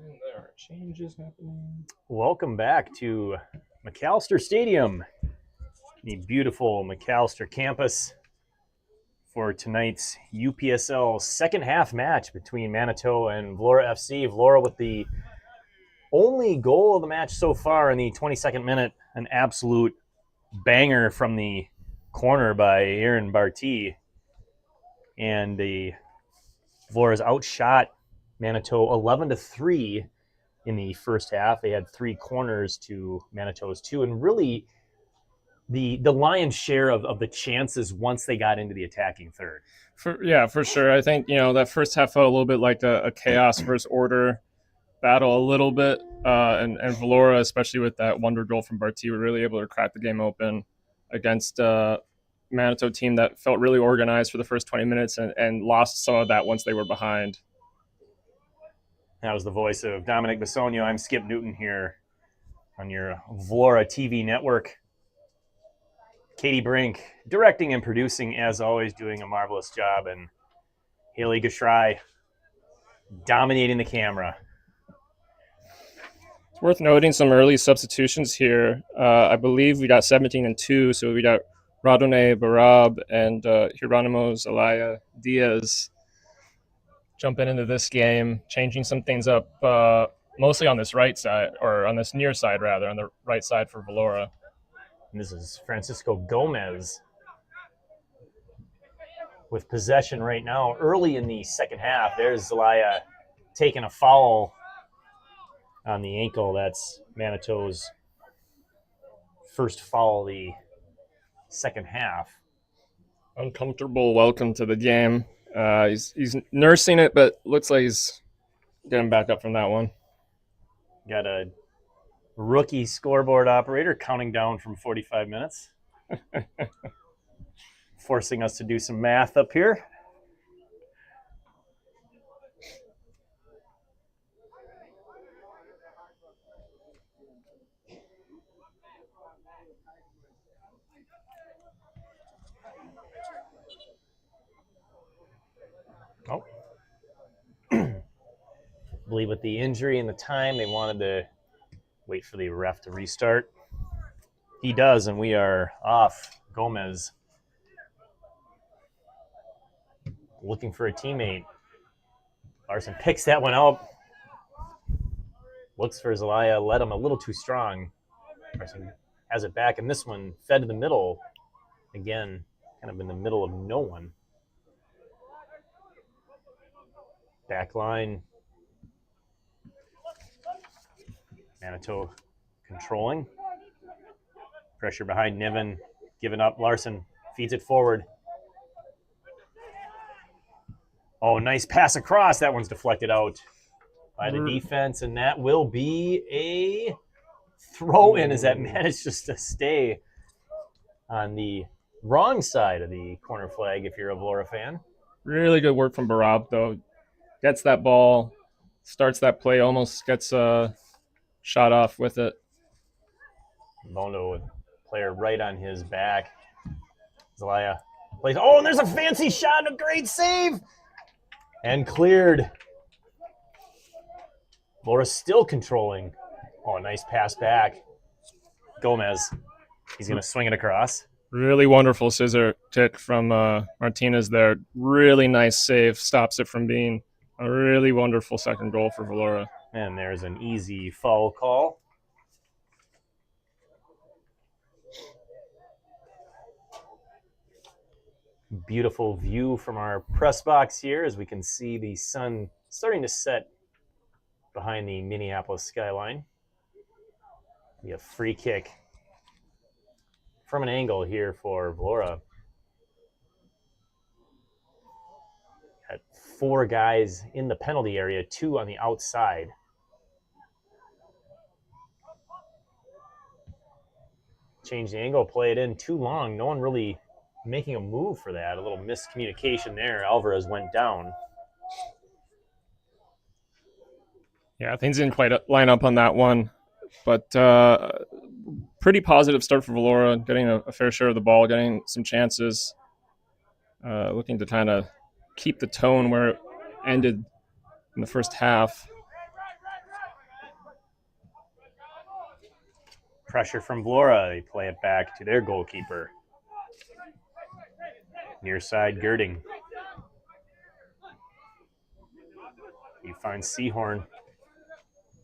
And there are changes happening. Welcome back to Macalester Stadium, the beautiful Macalester campus, for tonight's UPSL second half match between Manitou and Vlora FC. Vlora with the only goal of the match so far in the 22nd minute, an absolute banger from the corner by Aaron Barty. And the Vlora's outshot Manitou 11-3 in the first half. They had 3 corners to Manitou's 2, and really the lion's share of the chances once they got into the attacking third. For sure. I think, that first half felt a little bit like a chaos versus order battle a little bit. And Vlora, especially with that wonder goal from Barty, were really able to crack the game open against Manitou team that felt really organized for the first 20 minutes and lost some of that once they were behind. That was the voice of Dominic Bissonio. I'm Skip Newton here on your Vlora TV network. Katie Brink directing and producing, as always, doing a marvelous job, and Haley Gashry dominating the camera. It's worth noting some early substitutions here. I believe we got 17-2, so we got Radone Barab and Hieronymo Zelaya Diaz jumping into this game, changing some things up, mostly on this right side, or on this near side, rather, on the right side for Vlora. And this is Francisco Gomez with possession right now. Early in the second half, there's Zelaya taking a foul on the ankle. That's Manitou's first foul of the second half. Uncomfortable welcome to the game. He's nursing it, but looks like he's getting back up from that one. Got a rookie scoreboard operator counting down from 45 minutes. Forcing us to do some math up here. Oh. I believe with the injury and the time, they wanted to wait for the ref to restart. He does, and we are off. Gomez looking for a teammate. Larson picks that one out. Looks for Zelaya, led him a little too strong. Larson has it back, and this one fed to the middle. Again, kind of in the middle of no one. Back line. Manitou controlling. Pressure behind Niven. Giving up. Larson feeds it forward. Oh, nice pass across. That one's deflected out by the defense, and that will be a throw-in as that managed just to stay on the wrong side of the corner flag if you're a Vlora fan. Really good work from Barab, though. Gets that ball, starts that play, almost gets shot off with it. Bondo with player right on his back. Zelaya plays. Oh, and there's a fancy shot and a great save. And cleared. Vlora still controlling. Oh, nice pass back. Gomez. He's going to swing it across. Really wonderful scissor kick from Martinez there. Really nice save. Stops it from being a really wonderful second goal for Vlora. And there's an easy foul call. Beautiful view from our press box here as we can see the sun starting to set behind the Minneapolis skyline. We have free kick from an angle here for Vlora. Got 4 guys in the penalty area, 2 on the outside. Change the angle, play it in too long. No one really making a move for that. A little miscommunication there. Alvarez went down. Yeah, things didn't quite line up on that one. But pretty positive start for Vlora, getting a fair share of the ball, getting some chances. Looking to kind of keep the tone where it ended in the first half. pressure from Vlora. They play it back to their goalkeeper. Near side, Girding. He finds Seahorn.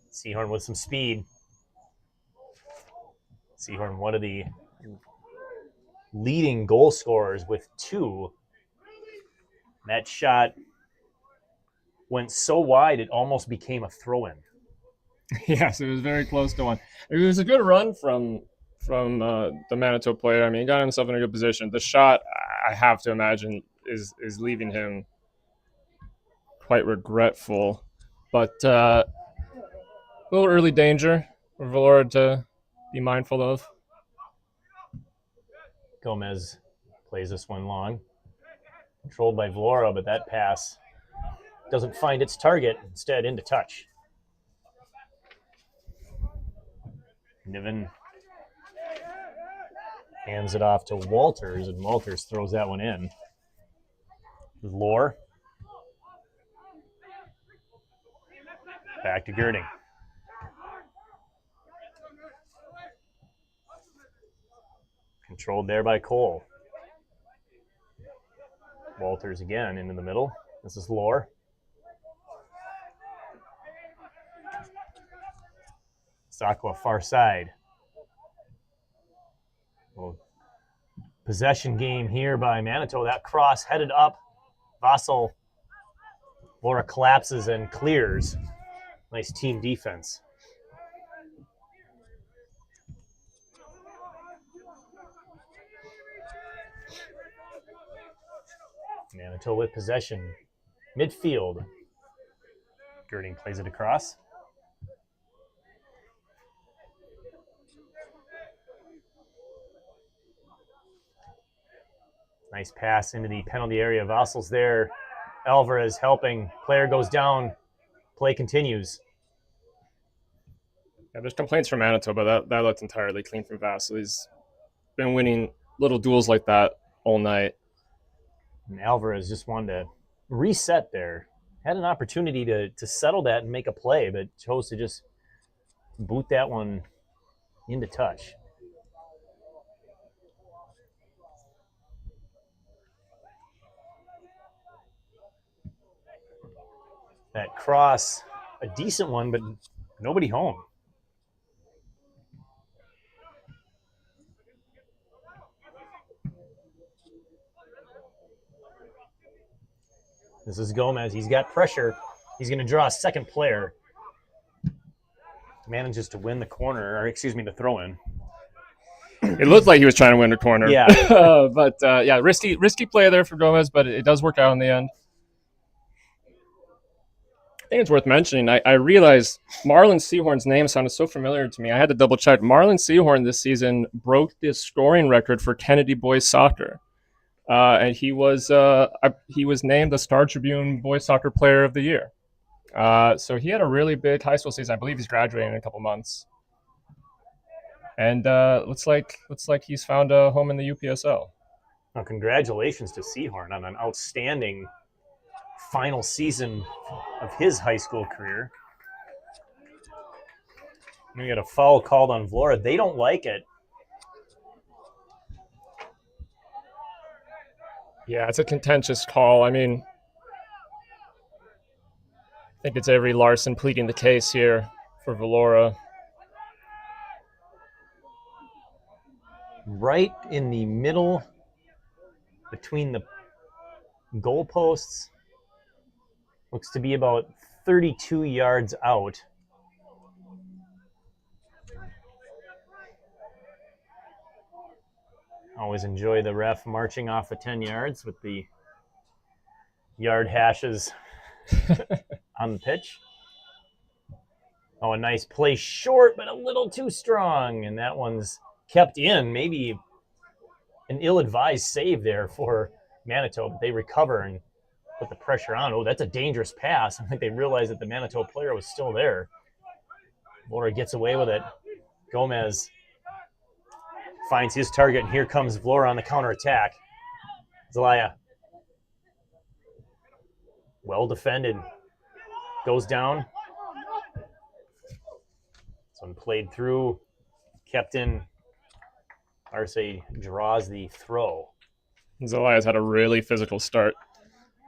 Seahorn with some speed. Seahorn, one of the leading goal scorers with 2. That shot went so wide it almost became a throw-in. Yes, it was very close to one. It was a good run from the Manitou player. I mean, he got himself in a good position. The shot, I have to imagine, is leaving him quite regretful. But a little early danger for Vlora to be mindful of. Gomez plays this one long. Controlled by Vlora, but that pass doesn't find its target. Instead, into touch. Niven hands it off to Walters, and Walters throws that one in. Lore. Back to Girding. Controlled there by Cole. Walters again into the middle. This is Lore. Sakwa far side. Well, possession game here by Manitou. That cross headed up. Vassal. Vlora collapses and clears. Nice team defense. Manitou with possession. Midfield. Girding plays it across. Nice pass into the penalty area. Vassal's there. Alvarez helping. Player goes down. Play continues. Yeah, there's complaints from Manitou, but that looked entirely clean from Vassal. He's been winning little duels like that all night. And Alvarez just wanted to reset there. Had an opportunity to settle that and make a play, but chose to just boot that one into touch. That cross, a decent one, but nobody home. This is Gomez. He's got pressure. He's going to draw a second player. Manages to win the corner, or excuse me, the throw-in. It looked like he was trying to win a corner. Yeah. But risky play there for Gomez, but it does work out in the end. I think it's worth mentioning. I realized Marlon Seahorn's name sounded so familiar to me. I had to double check. Marlon Seahorn this season broke the scoring record for Kennedy boys soccer, and he was named the Star Tribune Boys Soccer Player of the Year. So he had a really big high school season. I believe he's graduating in a couple months, and looks like he's found a home in the UPSL. Well, congratulations to Seahorn on an outstanding final season of his high school career. We got a foul called on Vlora. They don't like it. Yeah, it's a contentious call. I mean, I think it's Avery Larson pleading the case here for Vlora. Right in the middle between the goalposts. Looks to be about 32 yards out. Always enjoy the ref marching off the 10 yards with the yard hashes on the pitch. Oh, a nice play short, but a little too strong. And that one's kept in. Maybe an ill-advised save there for Manitou, but they recover and put the pressure on. Oh, that's a dangerous pass. I think they realized that the Manitou player was still there. Vlora gets away with it. Gomez finds his target, and here comes Vlora on the counterattack. Zelaya. Well defended. Goes down. This one played through. kept in. Arce draws the throw. Zelaya's had a really physical start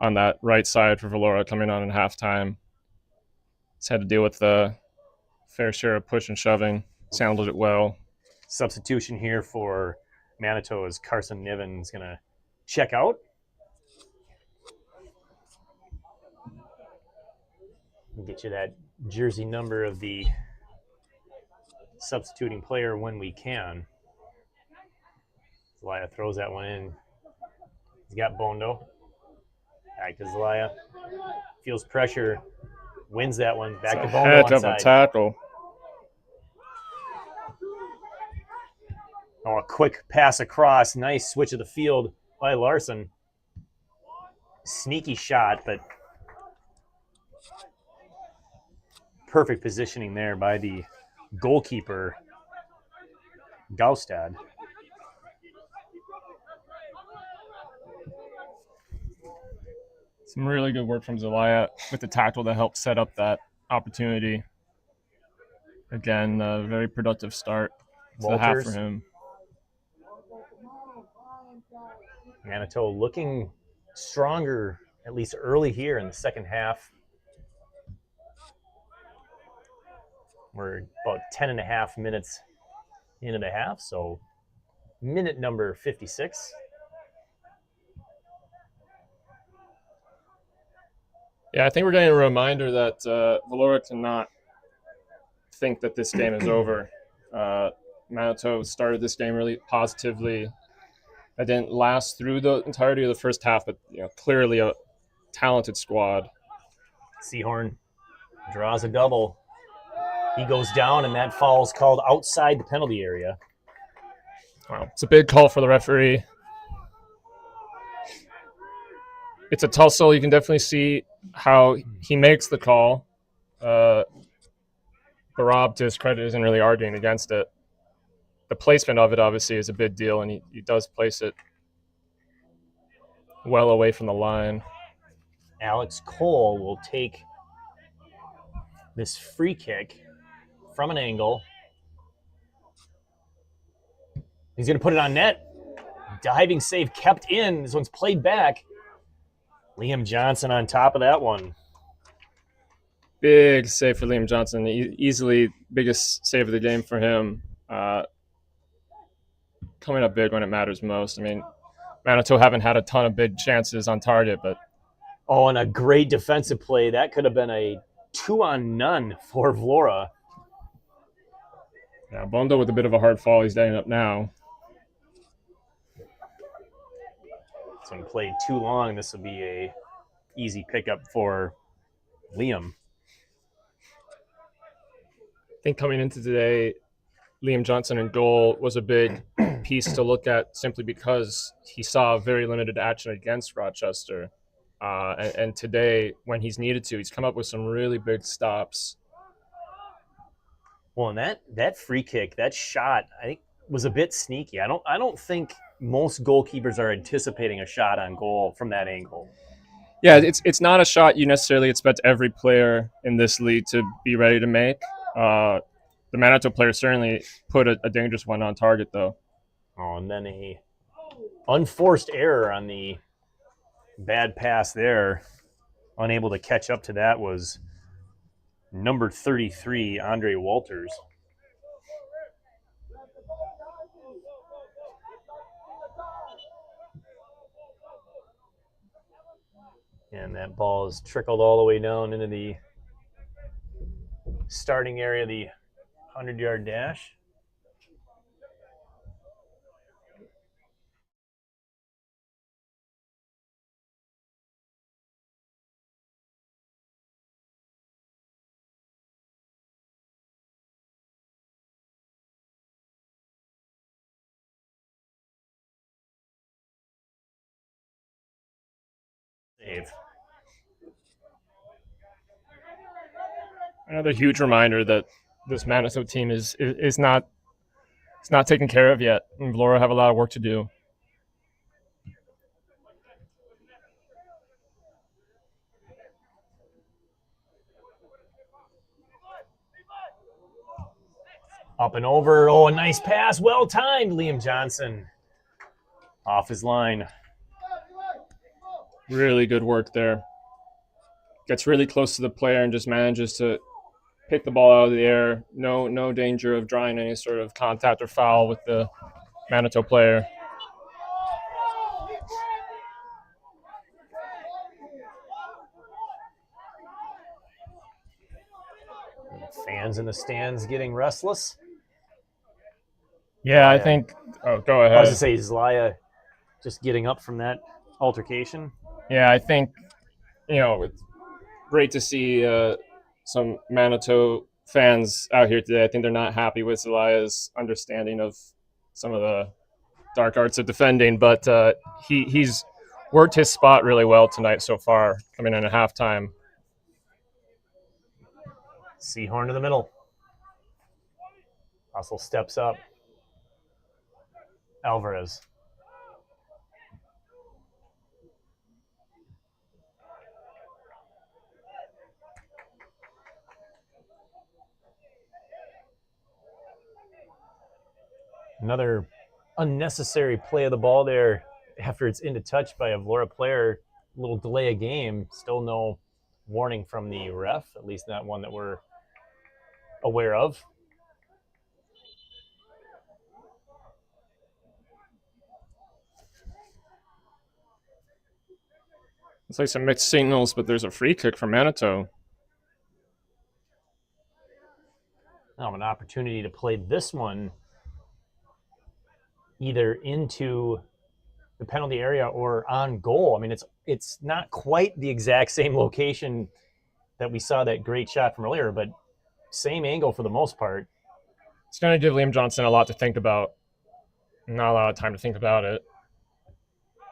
on that right side for Vlora coming on in halftime. He's had to deal with the fair share of push and shoving. Handled it well. Substitution here for Manitou as Carson Niven's going to check out. We'll get you that jersey number of the substituting player when we can. Zelaya throws that one in. He's got Bondo. Back to Zelaya. Feels pressure. Wins that one. Back to Bondo Heck of onside. a tackle. Oh, a quick pass across. Nice switch of the field by Larson. Sneaky shot, but perfect positioning there by the goalkeeper, Gaustad. Some really good work from Zelaya with the tackle that helped set up that opportunity. Again, a very productive start to the half for him. Manitou looking stronger, at least early here in the second half. We're about 10 and a half minutes into the half, so minute number 56. Yeah, I think we're getting a reminder that Vlora cannot think that this game is over. Manitou started this game really positively. It didn't last through the entirety of the first half, but clearly a talented squad. Seahorn draws a double. He goes down, and that foul is called outside the penalty area. Wow, it's a big call for the referee. It's a tussle. You can definitely see how he makes the call. Barab, to his credit, isn't really arguing against it. The placement of it, obviously, is a big deal, and he does place it well away from the line. Alex Cole will take this free kick from an angle. He's going to put it on net. Diving save kept in. This one's played back. Liam Johnson on top of that one. Big save for Liam Johnson. Easily biggest save of the game for him. Coming up big when it matters most. I mean, Manitou haven't had a ton of big chances on target, but... Oh, and a great defensive play. That could have been a 2-on-none for Vlora. Yeah, Bondo with a bit of a hard fall. He's standing up now. This one played too long. This will be a easy pickup for Liam. I think coming into today, Liam Johnson in goal was a big piece to look at simply because he saw very limited action against Rochester. And today, when he's needed to, he's come up with some really big stops. Well, and that free kick, that shot, I think was a bit sneaky. I don't think most goalkeepers are anticipating a shot on goal from that angle. Yeah, it's not a shot you necessarily expect every player in this league to be ready to make. The Manitou player certainly put a dangerous one on target, though. Oh, and then a unforced error on the bad pass there. Unable to catch up to that was number 33, Andre Walters. And that ball is trickled all the way down into the starting area of the 100-yard dash. Save. Another huge reminder that this Manitou team is not taken care of yet, and Vlora have a lot of work to do. Up and over. Oh, a nice pass. Well timed, Liam Johnson. Off his line. Really good work there. Gets really close to the player and just manages to pick the ball out of the air. No danger of drawing any sort of contact or foul with the Manitou player. Fans in the stands getting restless. Yeah, I think. Oh, go ahead. I was going to say, is Zelaya just getting up from that altercation? Yeah, I think, it's great to see some Manitou fans out here today. I think they're not happy with Zelaya's understanding of some of the dark arts of defending, but he's worked his spot really well tonight so far, coming in at halftime. Seahorn to the middle. Russell steps up. Alvarez. Another unnecessary play of the ball there after it's into touch by a Vlora player. A little delay of game. Still no warning from the ref, at least not one that we're aware of. It's like some mixed signals, but there's a free kick for Manitou. Now an opportunity to play this one either into the penalty area or on goal. I mean, it's not quite the exact same location that we saw that great shot from earlier, but same angle for the most part. It's going to give Liam Johnson a lot to think about. Not a lot of time to think about it.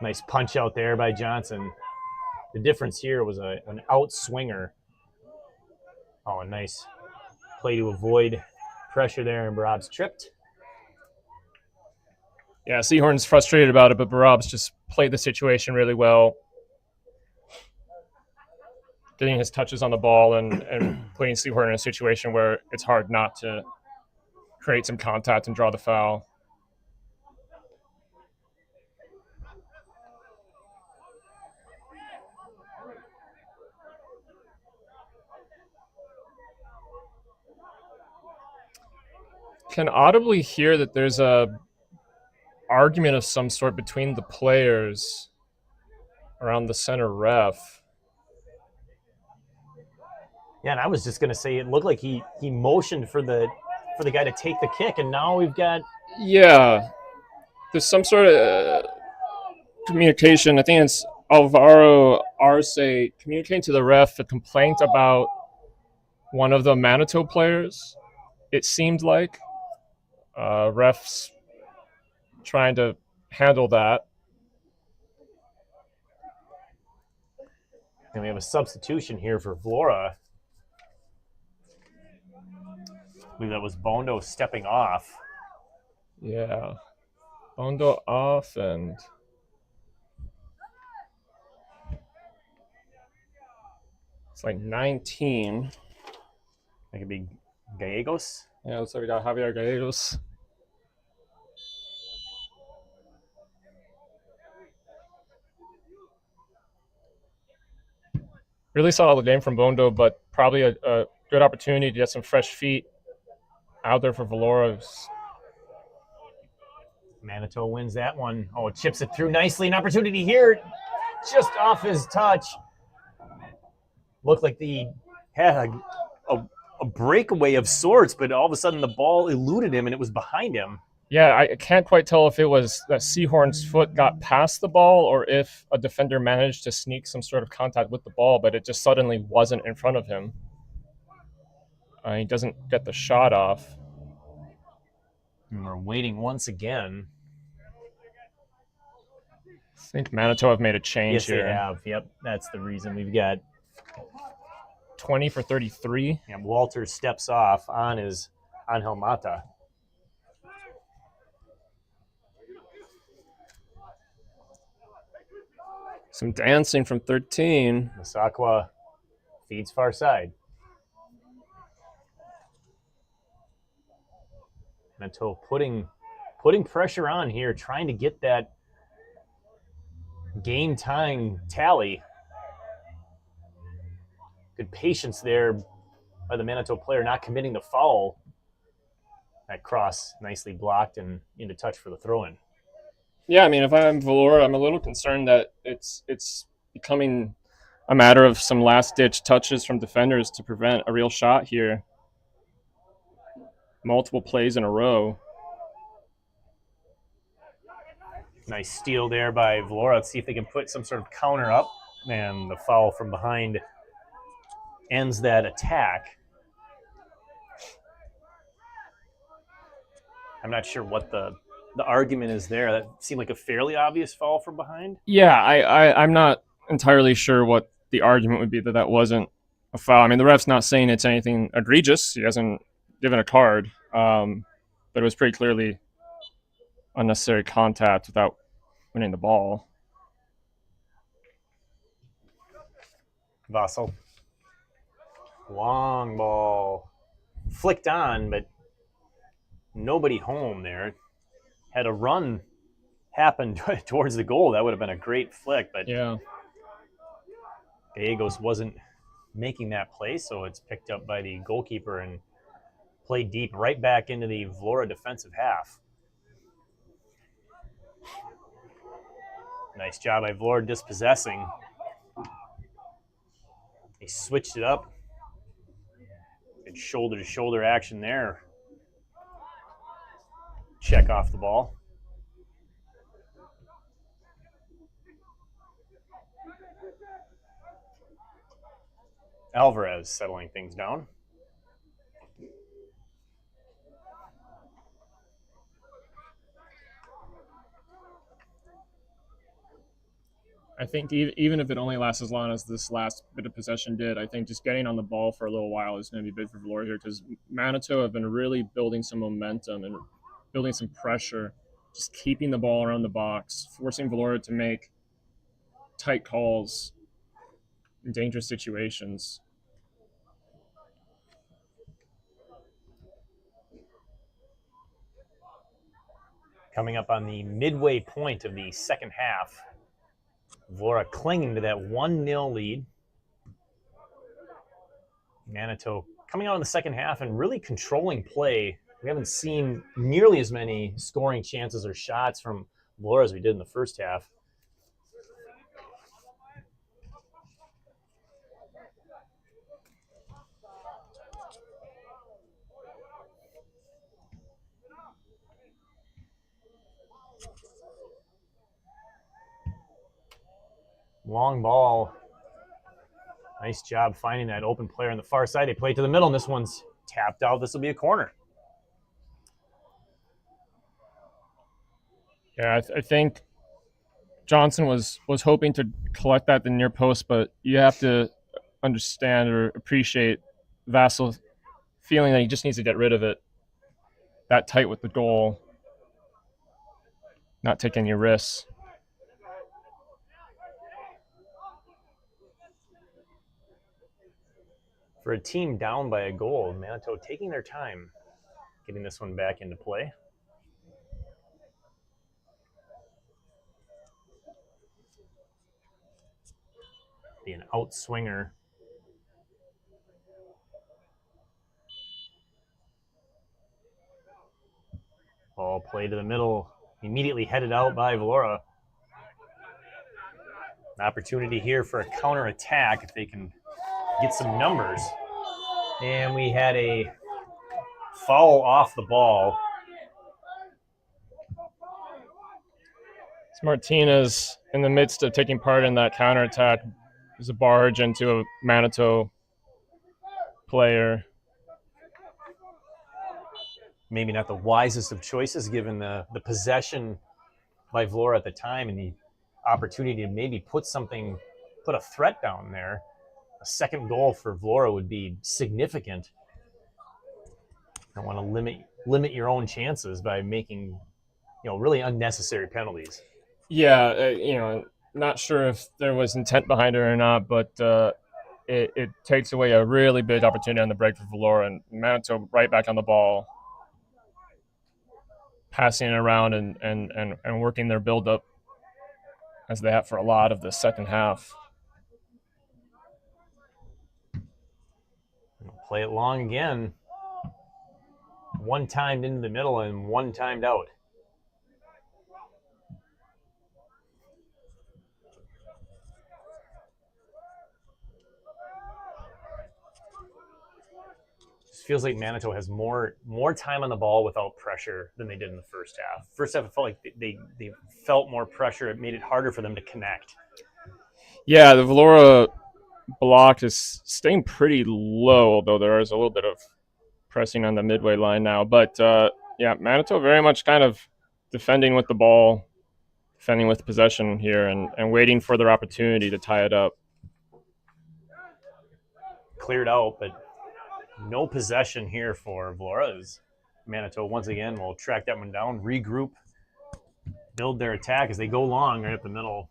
Nice punch out there by Johnson. The difference here was an out swinger. Oh, a nice play to avoid pressure there, and Barab's tripped. Yeah, Seahorn's frustrated about it, but Barab's just played the situation really well. Getting his touches on the ball and putting Seahorn in a situation where it's hard not to create some contact and draw the foul. Can audibly hear that there's a argument of some sort between the players around the center ref. Yeah, and I was just going to say it looked like he motioned for the guy to take the kick, and now we've got... Yeah, there's some sort of communication. I think it's Alvaro Arce communicating to the ref a complaint about one of the Manitou players, it seemed like. Refs trying to handle that. And we have a substitution here for Vlora. I believe that was Bondo stepping off. Yeah. Bondo off, and it's like 19. That could be Gallegos. Yeah, looks like we got Javier Gallegos. Really solid game from Bondo, but probably a good opportunity to get some fresh feet out there for Vlora. Manitou wins that one. Oh, chips it through nicely. An opportunity here, just off his touch. Looked like he had a breakaway of sorts, but all of a sudden the ball eluded him and it was behind him. Yeah, I can't quite tell if it was that Seahorn's foot got past the ball or if a defender managed to sneak some sort of contact with the ball, but it just suddenly wasn't in front of him. He doesn't get the shot off. And we're waiting once again. I think Manitou have made a change here. Yes, they have. Yep, that's the reason. We've got 20 for 33. And Walter steps off on his Angel Mata. Some dancing from 13. Masakwa feeds far side. Manitou putting pressure on here, trying to get that game time tally. Good patience there by the Manitou player, not committing the foul. That cross nicely blocked and into touch for the throw-in. Yeah, I mean, if I'm Vlora, I'm a little concerned that it's becoming a matter of some last-ditch touches from defenders to prevent a real shot here. Multiple plays in a row. Nice steal there by Vlora. Let's see if they can put some sort of counter up. And the foul from behind ends that attack. I'm not sure what the argument is there. That seemed like a fairly obvious foul from behind. Yeah, I'm not entirely sure what the argument would be that wasn't a foul. I mean, the ref's not saying it's anything egregious. He hasn't given a card, but it was pretty clearly unnecessary contact without winning the ball. Vassal. Long ball. Flicked on, but nobody home there. Had a run happen towards the goal. That would have been a great flick, but yeah, Gallegos wasn't making that play, so it's picked up by the goalkeeper and played deep right back into the Vlora defensive half. Nice job by Vlora dispossessing. He switched it up. Good shoulder-to-shoulder action there. Check off the ball. Alvarez settling things down. I think even if it only lasts as long as this last bit of possession did, I think just getting on the ball for a little while is going to be big for Vlora here, because Manitou have been really building some momentum and building some pressure, just keeping the ball around the box, forcing Vlora to make tight calls in dangerous situations. Coming up on the midway point of the second half, Vlora clinging to that 1-0 lead. Manitou coming out in the second half and really controlling play. We haven't seen nearly as many scoring chances or shots from Vlora as we did in the first half. Long ball. Nice job finding that open player on the far side. They play to the middle, and this one's tapped out. This will be a corner. Yeah, I think Johnson was hoping to collect that at the near post, but you have to understand or appreciate Vassal feeling that he just needs to get rid of it that tight with the goal, not take any risks. For a team down by a goal, Manitou taking their time getting this one back into play. Be an outswinger. Ball play to the middle, immediately headed out by Vlora. An opportunity here for a counter attack if they can get some numbers. And we had a foul off the ball. It's Martinez in the midst of taking part in that counterattack. There's a barge into a Manitou player. Maybe not the wisest of choices given the possession by Vlora at the time and the opportunity to maybe put a threat down there. A second goal for Vlora would be significant. You don't want to limit your own chances by making, really unnecessary penalties. Yeah, not sure if there was intent behind it or not, but it takes away a really big opportunity on the break for Vlora, and Manitou right back on the ball. passing it around and working their build up as they have for a lot of the second half. Play it long again. One timed into the middle and one timed out. Just feels like Manitou has more time on the ball without pressure than they did in the first half. First half, it felt like they felt more pressure. It made it harder for them to connect. Yeah, the Vlora block is staying pretty low, although there is a little bit of pressing on the midway line now. But yeah, Manitou very much kind of defending with the ball, defending with possession here, and waiting for their opportunity to tie it up. Cleared out, but no possession here for Vlora. Manitou once again will track that one down, regroup, build their attack as they go long right up the middle.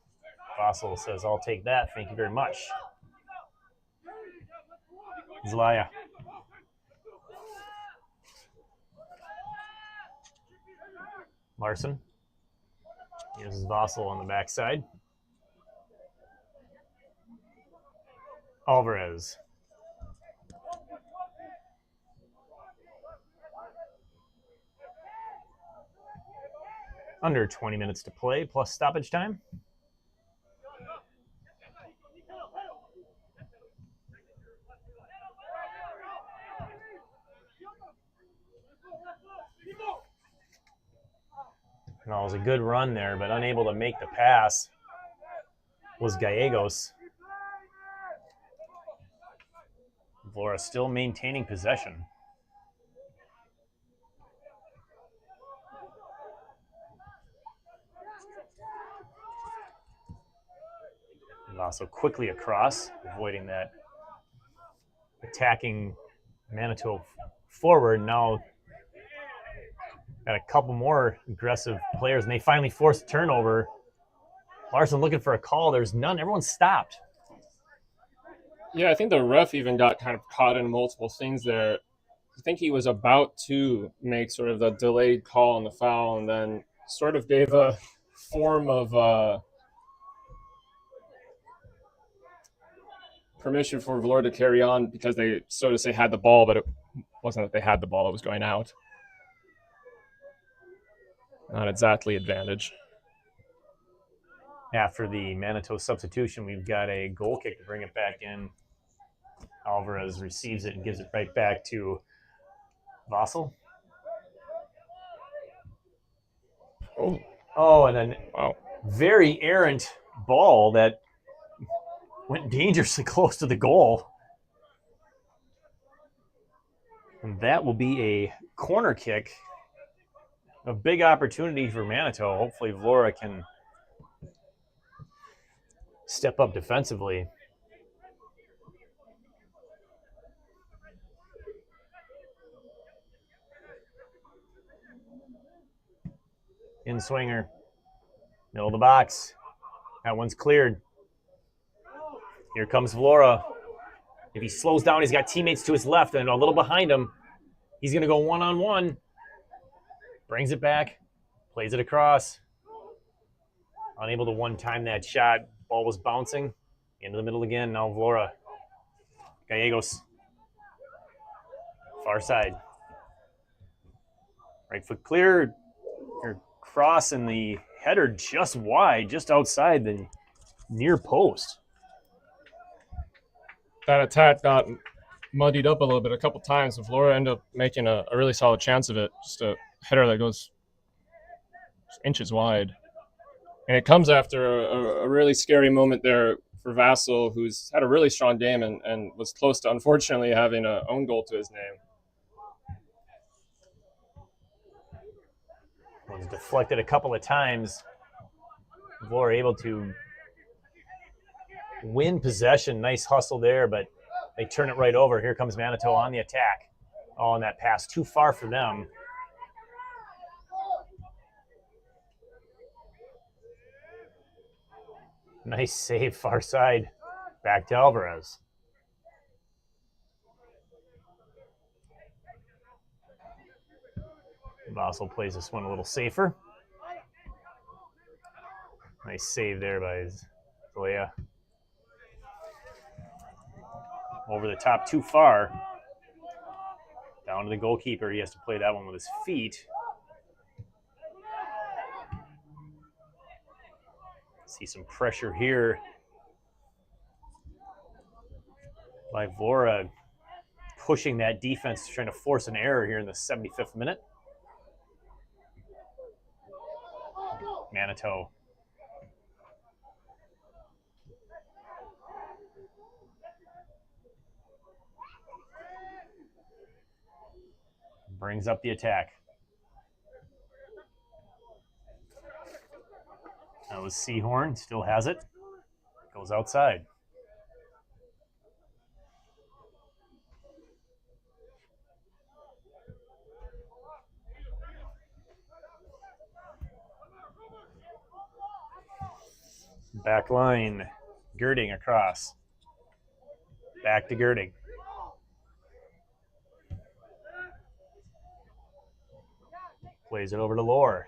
Fossil says, "I'll take that. Thank you very much." Zelaya. Larson. Here's Vossel on the backside. Alvarez. Under 20 minutes to play, plus stoppage time. And it was a good run there, but unable to make the pass was Gallegos. Vlora still maintaining possession. Also quickly across, avoiding that attacking Manitou forward. Now got a couple more aggressive players, and they finally forced a turnover. Larson looking for a call. There's none. Everyone stopped. Yeah, I think the ref even got kind of caught in multiple things there. I think he was about to make sort of the delayed call on the foul and then sort of gave a form of permission for Vlora to carry on because they, so to say, had the ball, but it wasn't that they had the ball, it was going out. Not exactly advantage. After the Manitou substitution, we've got a goal kick to bring it back in. Alvarez receives it and gives it right back to Vossel. Oh, and then wow, very errant ball that went dangerously close to the goal. And that will be a corner kick. A big opportunity for Manitou. Hopefully Vlora can step up defensively. In swinger. Middle of the box. That one's cleared. Here comes Vlora. If he slows down, he's got teammates to his left and a little behind him. He's going to go one-on-one. Brings it back. Plays it across. Unable to one-time that shot. Ball was bouncing. Into the middle again. Now Vlora. Gallegos. Far side. Right foot clear. Cross and the header just wide, just outside the near post. That attack got muddied up a little bit a couple times, and Vlora ended up making a really solid chance of it. Just a header that goes inches wide. And it comes after a really scary moment there for Vassal, who's had a really strong game and was close to, unfortunately, having an own goal to his name. Was deflected a couple of times. Vlora able to win possession. Nice hustle there, but they turn it right over. Here comes Manitou on the attack. Oh, and that pass too far for them. Nice save, far side. Back to Alvarez. Vassal plays this one a little safer. Nice save there by Zoya. Over the top too far. Down to the goalkeeper. He has to play that one with his feet. See some pressure here by Vlora, pushing that defense, trying to force an error here in the 75th minute. Manitou. Brings up the attack. That was Seahorn, still has it. Goes outside. Back line, Girding across. Back to Girding. Plays it over to Lore.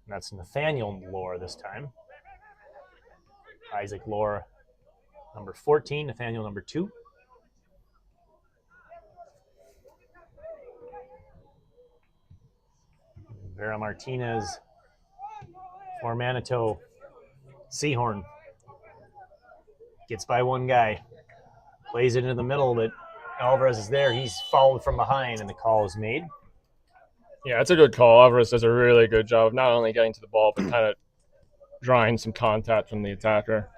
That's Nathaniel Lore this time. Isaac Lore, number 14, Nathaniel number 2. Vera Martinez for Manitou. Seahorn gets by one guy, plays it into the middle, but Alvarez is there. He's fouled from behind, and the call is made. Yeah, it's a good call. Alvarez does a really good job of not only getting to the ball, but kind of drawing some contact from the attacker.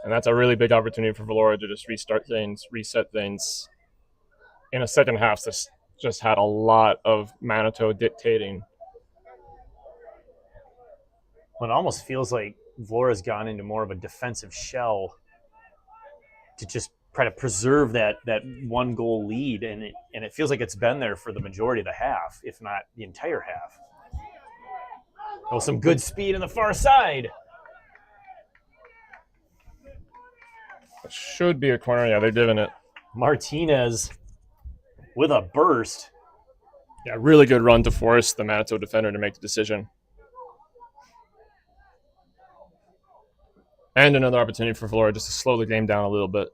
And that's a really big opportunity for Vlora to just restart things, reset things. In a second half, this just had a lot of Manitou dictating. Well, it almost feels like Vlora's gone into more of a defensive shell to just try to preserve that one goal lead, and it feels like it's been there for the majority of the half, if not the entire half. Oh, some good speed on the far side. It should be a corner. Yeah, they're giving it. Martinez with a burst. Yeah, really good run to force the Manitou defender to make the decision. And another opportunity for Vlora just to slow the game down a little bit.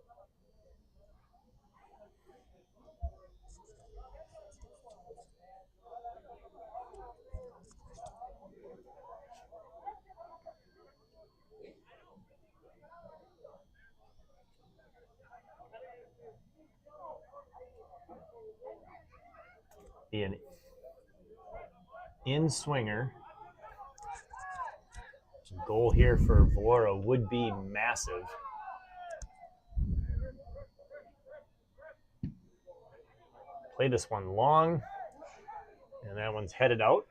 Be an in-swinger. Goal here for Vlora would be massive. Play this one long, and that one's headed out.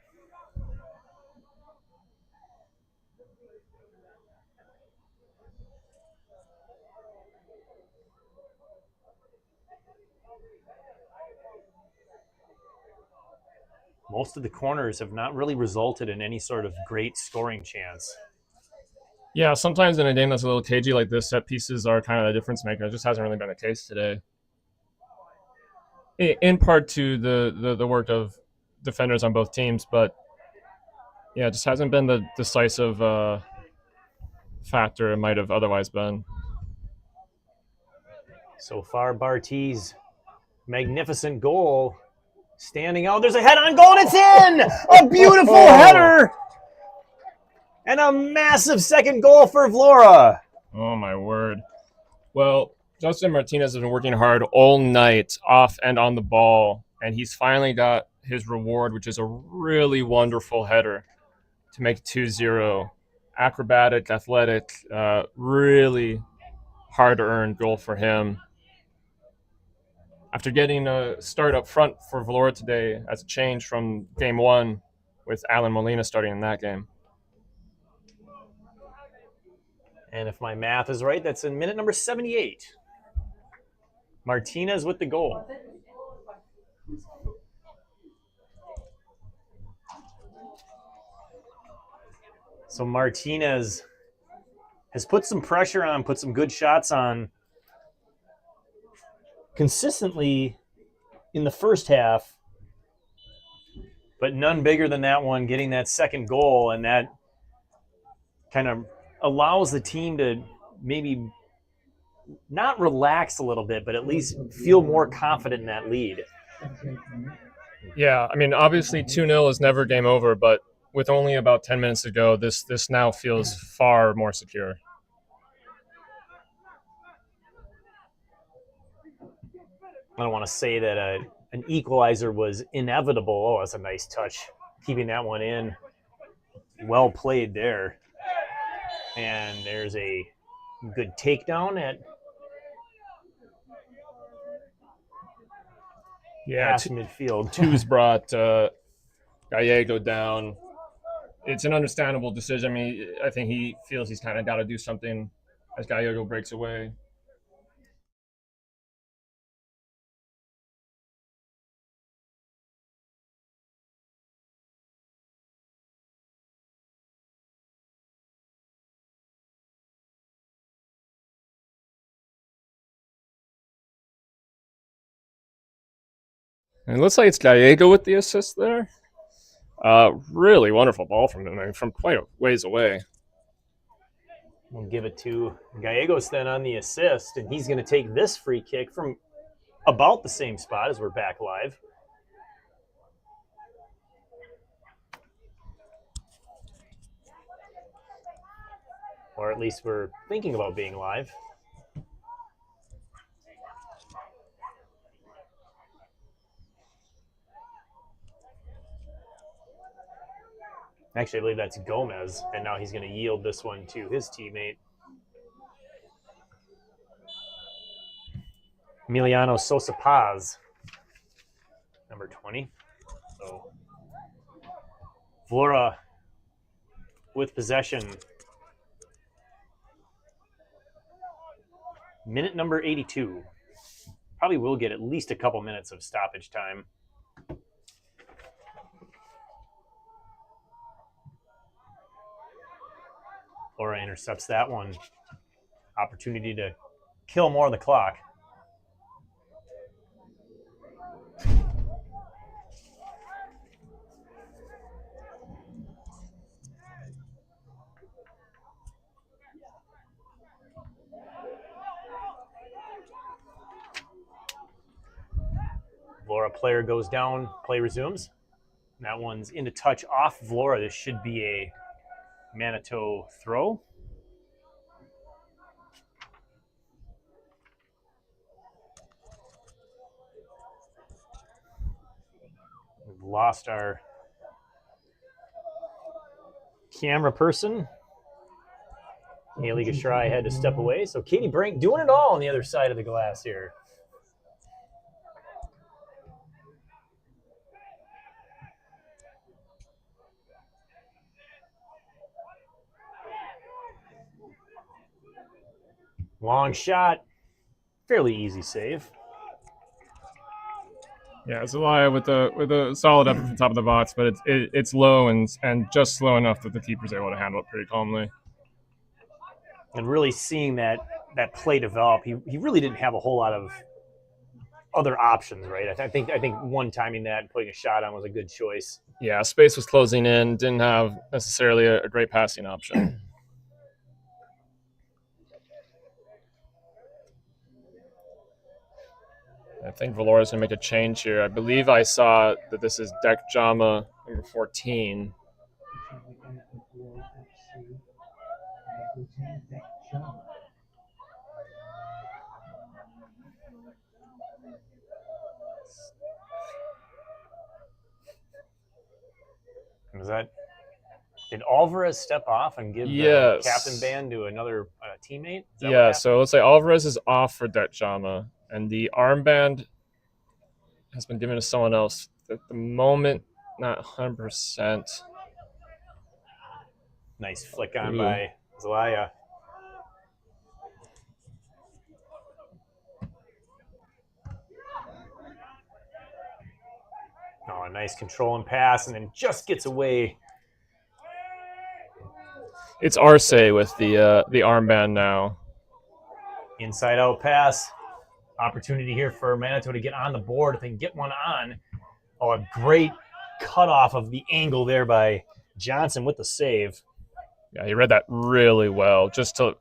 Most of the corners have not really resulted in any sort of great scoring chance. Yeah, sometimes in a game that's a little cagey like this, set pieces are kind of the difference maker. It just hasn't really been the case today. In part to the work of defenders on both teams, but yeah, it just hasn't been the decisive factor it might have otherwise been. So far, Barty's magnificent goal. Standing out, there's a head-on goal, and it's in! A beautiful header! And a massive second goal for Vlora. Oh, my word. Well, Justin Martinez has been working hard all night, off and on the ball, and he's finally got his reward, which is a really wonderful header to make 2-0. Acrobatic, athletic, really hard-earned goal for him. After getting a start up front for Vlora today as a change from game one with Alan Molina starting in that game. And if my math is right, that's in minute number 78. Martinez with the goal. So Martinez has put some pressure on, put some good shots on. consistently in the first half, but none bigger than that one, getting that second goal, and that kind of allows the team to maybe not relax a little bit, but at least feel more confident in that lead. Yeah, I mean, obviously 2-0 is never game over, but with only about 10 minutes to go, this now feels far more secure. I don't want to say that an equalizer was inevitable. Oh, that's a nice touch. Keeping that one in. Well played there. And there's a good takedown at past midfield. Two's brought Gallego down. It's an understandable decision. I mean, I think he feels he's kind of got to do something as Gallego breaks away. And it looks like it's Gallego with the assist there. Really wonderful ball from him, I mean, from quite a ways away. We'll give it to Gallegos then on the assist, and he's going to take this free kick from about the same spot as we're back live. Or at least we're thinking about being live. Actually, I believe that's Gomez, and now he's going to yield this one to his teammate. Emiliano Sosa Paz, number 20. So, Vlora with possession. Minute number 82. Probably will get at least a couple minutes of stoppage time. Vlora intercepts that one. Opportunity to kill more of the clock. Vlora player goes down, play resumes. That one's into touch off Vlora. This should be a Manitou throw. We've lost our camera person. Haley Gashrai had to step away. So Katie Brink doing it all on the other side of the glass here. Long shot. Fairly easy save. Yeah, Zelaya with a solid up at the top of the box, but it's low and just slow enough that the keeper's able to handle it pretty calmly. And really seeing that play develop, he really didn't have a whole lot of other options, right? I think one timing that and putting a shot on was a good choice. Yeah, space was closing in, didn't have necessarily a great passing option. I think Valora's going to make a change here. I believe I saw that this is Dek Jama, number 14. Did Alvarez step off and give the captain band to another teammate? Yeah, so let's say Alvarez is off for Dek Jama, and the armband has been given to someone else. At the moment, not 100%. Nice flick on by Zelaya. Oh, a nice control and pass, and then just gets away. It's Arce with the armband now. Inside out pass. Opportunity here for Manitou to get on the board if they can get one on. Oh, a great cutoff of the angle there by Johnson with the save. Yeah, he read that really well, just to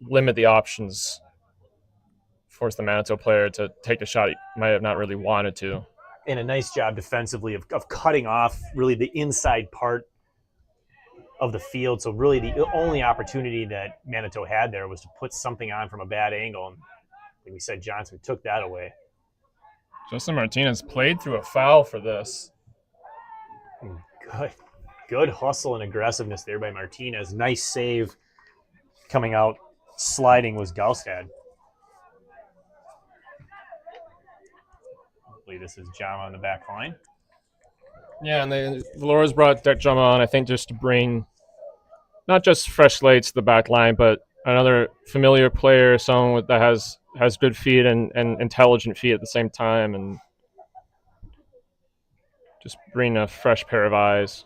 limit the options, force the Manitou player to take a shot he might have not really wanted to. And a nice job defensively of cutting off really the inside part of the field. So really the only opportunity that Manitou had there was to put something on from a bad angle. And like we said, Johnson took that away. Justin Martinez played through a foul for this. Good hustle and aggressiveness there by Martinez. Nice save. Coming out sliding was Gaustad. Hopefully this is Jama on the back line. Yeah, and Vlora's brought that Jama on, I think, just to bring not just fresh legs to the back line, but another familiar player, someone that has good feet and intelligent feet at the same time, and just bring a fresh pair of eyes.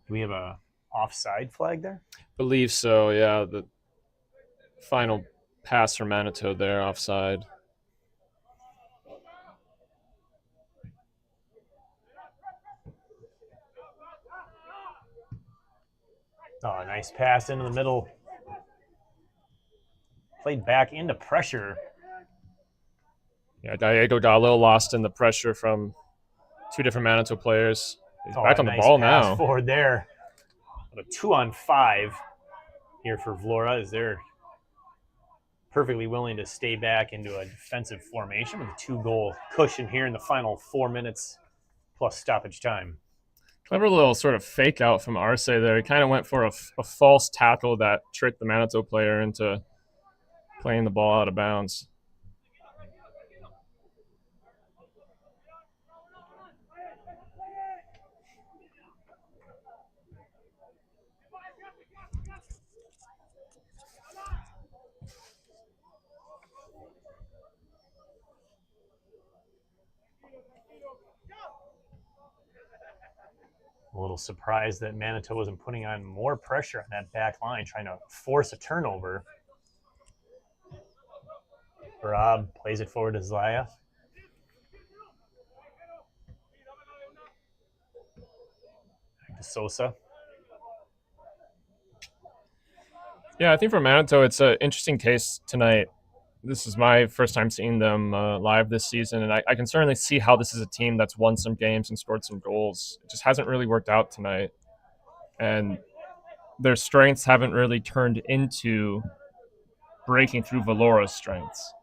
Do we have a offside flag there? Believe so, yeah. The final pass for Manitou there, offside. Oh, nice pass into the middle. Played back into pressure. Yeah, Diego got a little lost in the pressure from two different Manitou players. He's back on the ball now. Forward there. A 2-on-5 here for Vlora as they're perfectly willing to stay back into a defensive formation with a 2-goal cushion here in the final 4 minutes plus stoppage time. Clever little sort of fake out from Arce there. He kind of went for a false tackle that tricked the Manitou player into playing the ball out of bounds. A little surprised that Manitou wasn't putting on more pressure on that back line, trying to force a turnover. Rob plays it forward to Zlaya. Back to Sosa. Yeah, I think for Manitou, it's an interesting case tonight. This is my first time seeing them live this season, and I can certainly see how this is a team that's won some games and scored some goals. It just hasn't really worked out tonight. And their strengths haven't really turned into breaking through Valora's strengths.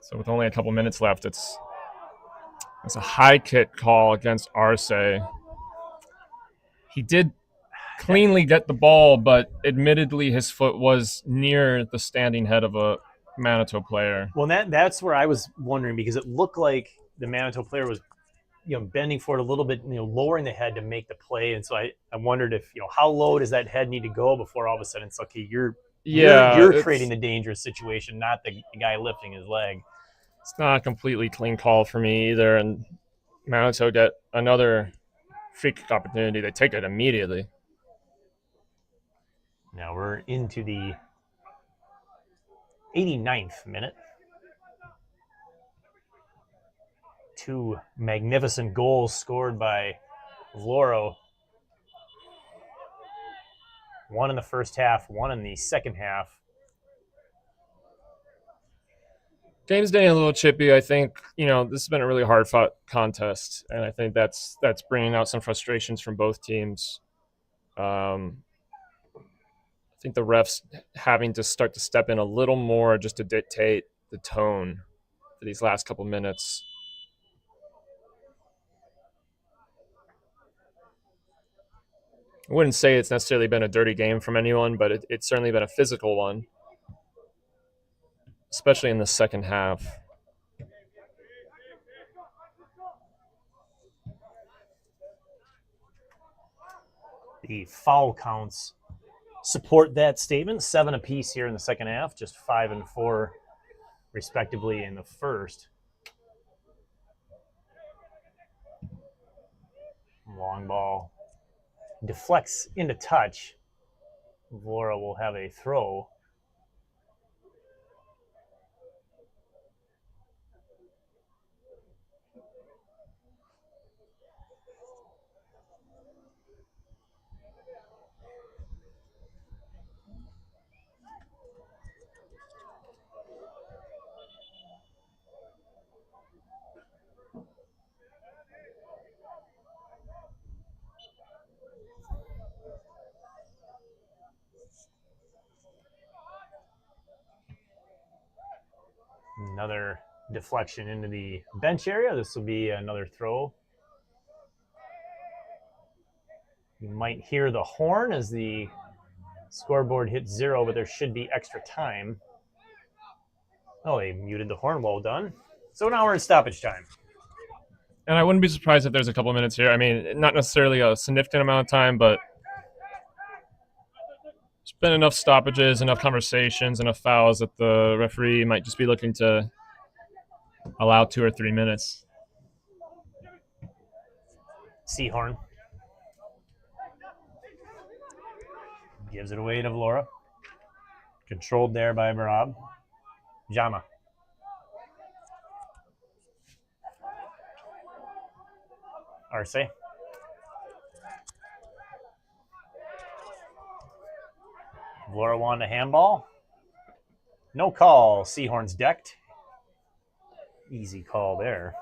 So with only a couple minutes left, it's a high kick call against Arce. He did cleanly get the ball, but admittedly his foot was near the standing head of a Manitou player. Well, that's where I was wondering, because it looked like the Manitou player was, bending forward a little bit, lowering the head to make the play, and so I wondered if, how low does that head need to go before all of a sudden it's okay, you're creating the dangerous situation, not the guy lifting his leg. It's not a completely clean call for me either, and Manitou get another free kick opportunity. They take it immediately. Now we're into the 89th minute. 2 magnificent goals scored by Vlora. 1 in the first half, 1 in the second half. Game's day a little chippy. I think, this has been a really hard-fought contest, and I think that's bringing out some frustrations from both teams. I think the refs having to start to step in a little more just to dictate the tone for these last couple minutes. I wouldn't say it's necessarily been a dirty game from anyone, but it's certainly been a physical one, especially in the second half. The foul counts support that statement. 7 apiece here in the second half, just 5 and 4 respectively in the first. Long ball deflects into touch. Vlora will have a throw. Another deflection into the bench area. This will be another throw. You might hear the horn as the scoreboard hits 0, but there should be extra time. Oh, they muted the horn. Well done. So now we're in stoppage time. And I wouldn't be surprised if there's a couple of minutes here. I mean, not necessarily a significant amount of time, but there's been enough stoppages, enough conversations, enough fouls that the referee might just be looking to allow 2 or 3 minutes. Seahorn gives it away to Vlora. Controlled there by Barab. Jama. Arce. Vlora wanted a handball. No call. Seahorn's decked. Easy call there.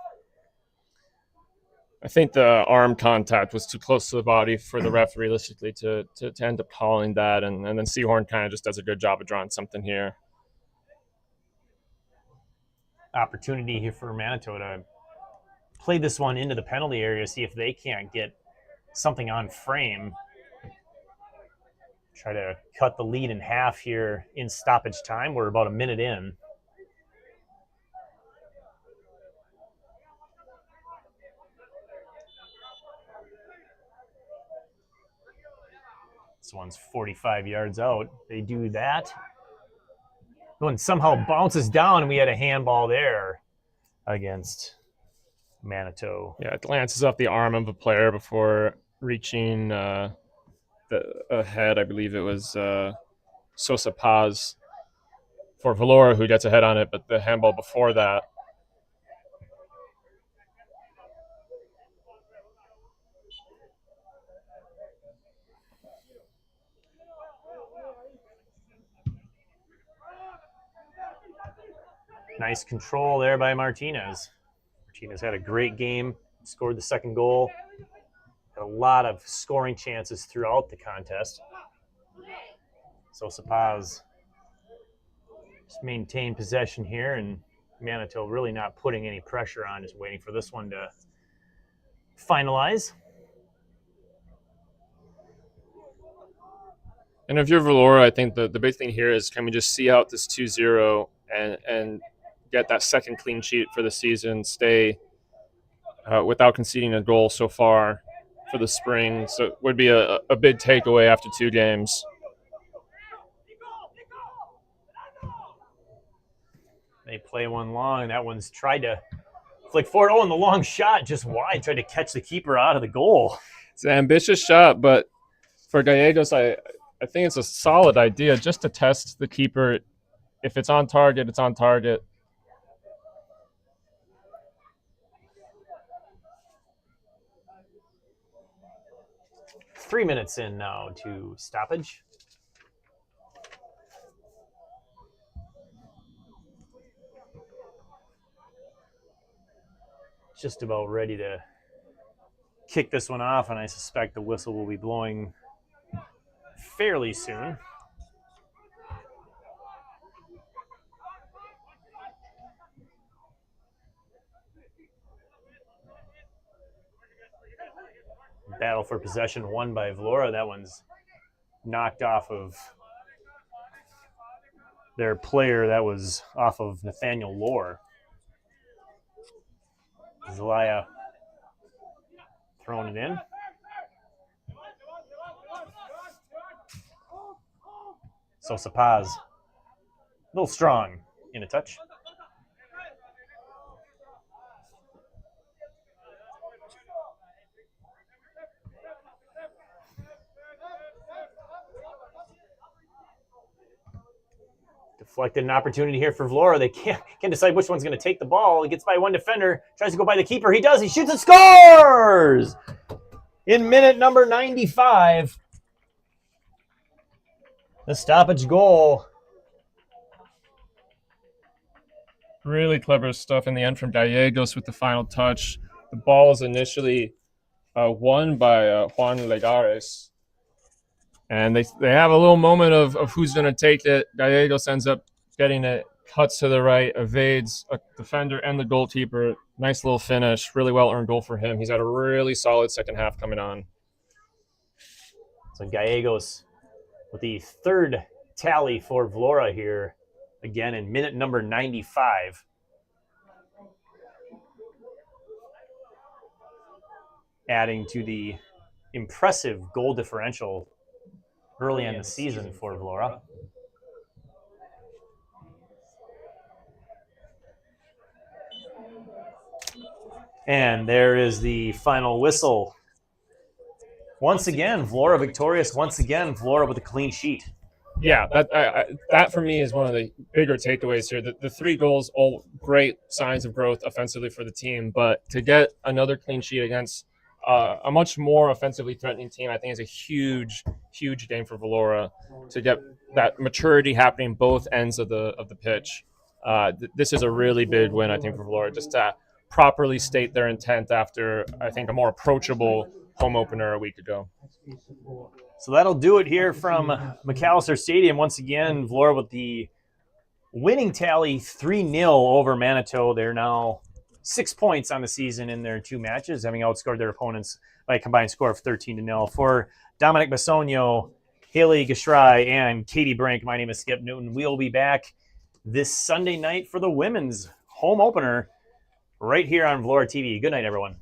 I think the arm contact was too close to the body for the ref realistically to end up calling that, and then Seahorn kind of just does a good job of drawing something here. Opportunity here for Manitou to play this one into the penalty area, see if they can't get something on frame. Try to cut the lead in half here in stoppage time. We're about a minute in. This one's 45 yards out. They do that. One somehow bounces down, and we had a handball there against Manitou. Yeah, it glances off the arm of a player before reaching the head. I believe it was Sosa Paz for Vlora who gets a head on it, but the handball before that. Nice control there by Martinez. Martinez had a great game, scored the second goal. Had a lot of scoring chances throughout the contest. Sosa Paz just maintained possession here, and Manitou really not putting any pressure on, just waiting for this one to finalize. And if you're Vlora, I think the big thing here is, can we just see out this 2-0 and get that second clean sheet for the season, stay without conceding a goal so far for the spring. So it would be a big takeaway after 2 games. They play one long. That one's tried to flick forward. Oh, and the long shot just wide. Tried to catch the keeper out of the goal. It's an ambitious shot, but for Gallegos, I think it's a solid idea just to test the keeper. If it's on target, it's on target. Three minutes in now to stoppage. Just about ready to kick this one off, and I suspect the whistle will be blowing fairly soon. Battle for possession won by Vlora. That one's knocked off of their player. That was off of Nathaniel Lohr. Zelaya throwing it in. Sosa Paz, a little strong in a touch. Deflected an opportunity here for Vlora. They can't decide which one's going to take the ball. He gets by one defender, tries to go by the keeper. He does. He shoots and scores in minute number 95. The stoppage goal. Really clever stuff in the end from Gallegos with the final touch. The ball is initially won by Juan Legares. And they have a little moment of who's going to take it. Gallegos ends up getting it, cuts to the right, evades a defender and the goalkeeper. Nice little finish. Really well-earned goal for him. He's had a really solid second half coming on. So Gallegos with the third tally for Vlora here, again in minute number 95. Adding to the impressive goal differential early in the season for Vlora. And there is the final whistle. Once again, Vlora victorious. Once again, Vlora with a clean sheet. Yeah, that for me is one of the bigger takeaways here. The 3 goals, all great signs of growth offensively for the team, but to get another clean sheet against a much more offensively threatening team, I think is a huge, huge game for Vlora to get that maturity happening both ends of the pitch. This is a really big win, I think, for Vlora, just to properly state their intent after, I think, a more approachable home opener a week ago. So that'll do it here from Macalester Stadium. Once again, Vlora with the winning tally 3-0 over Manitou. They're now 6 points on the season in their 2 matches, having outscored their opponents by a combined score of 13-0. For Dominic Basonio, Haley Gashrai, and Katie Brink, my name is Skip Newton. We'll be back this Sunday night for the women's home opener right here on Vlora TV. Good night, everyone.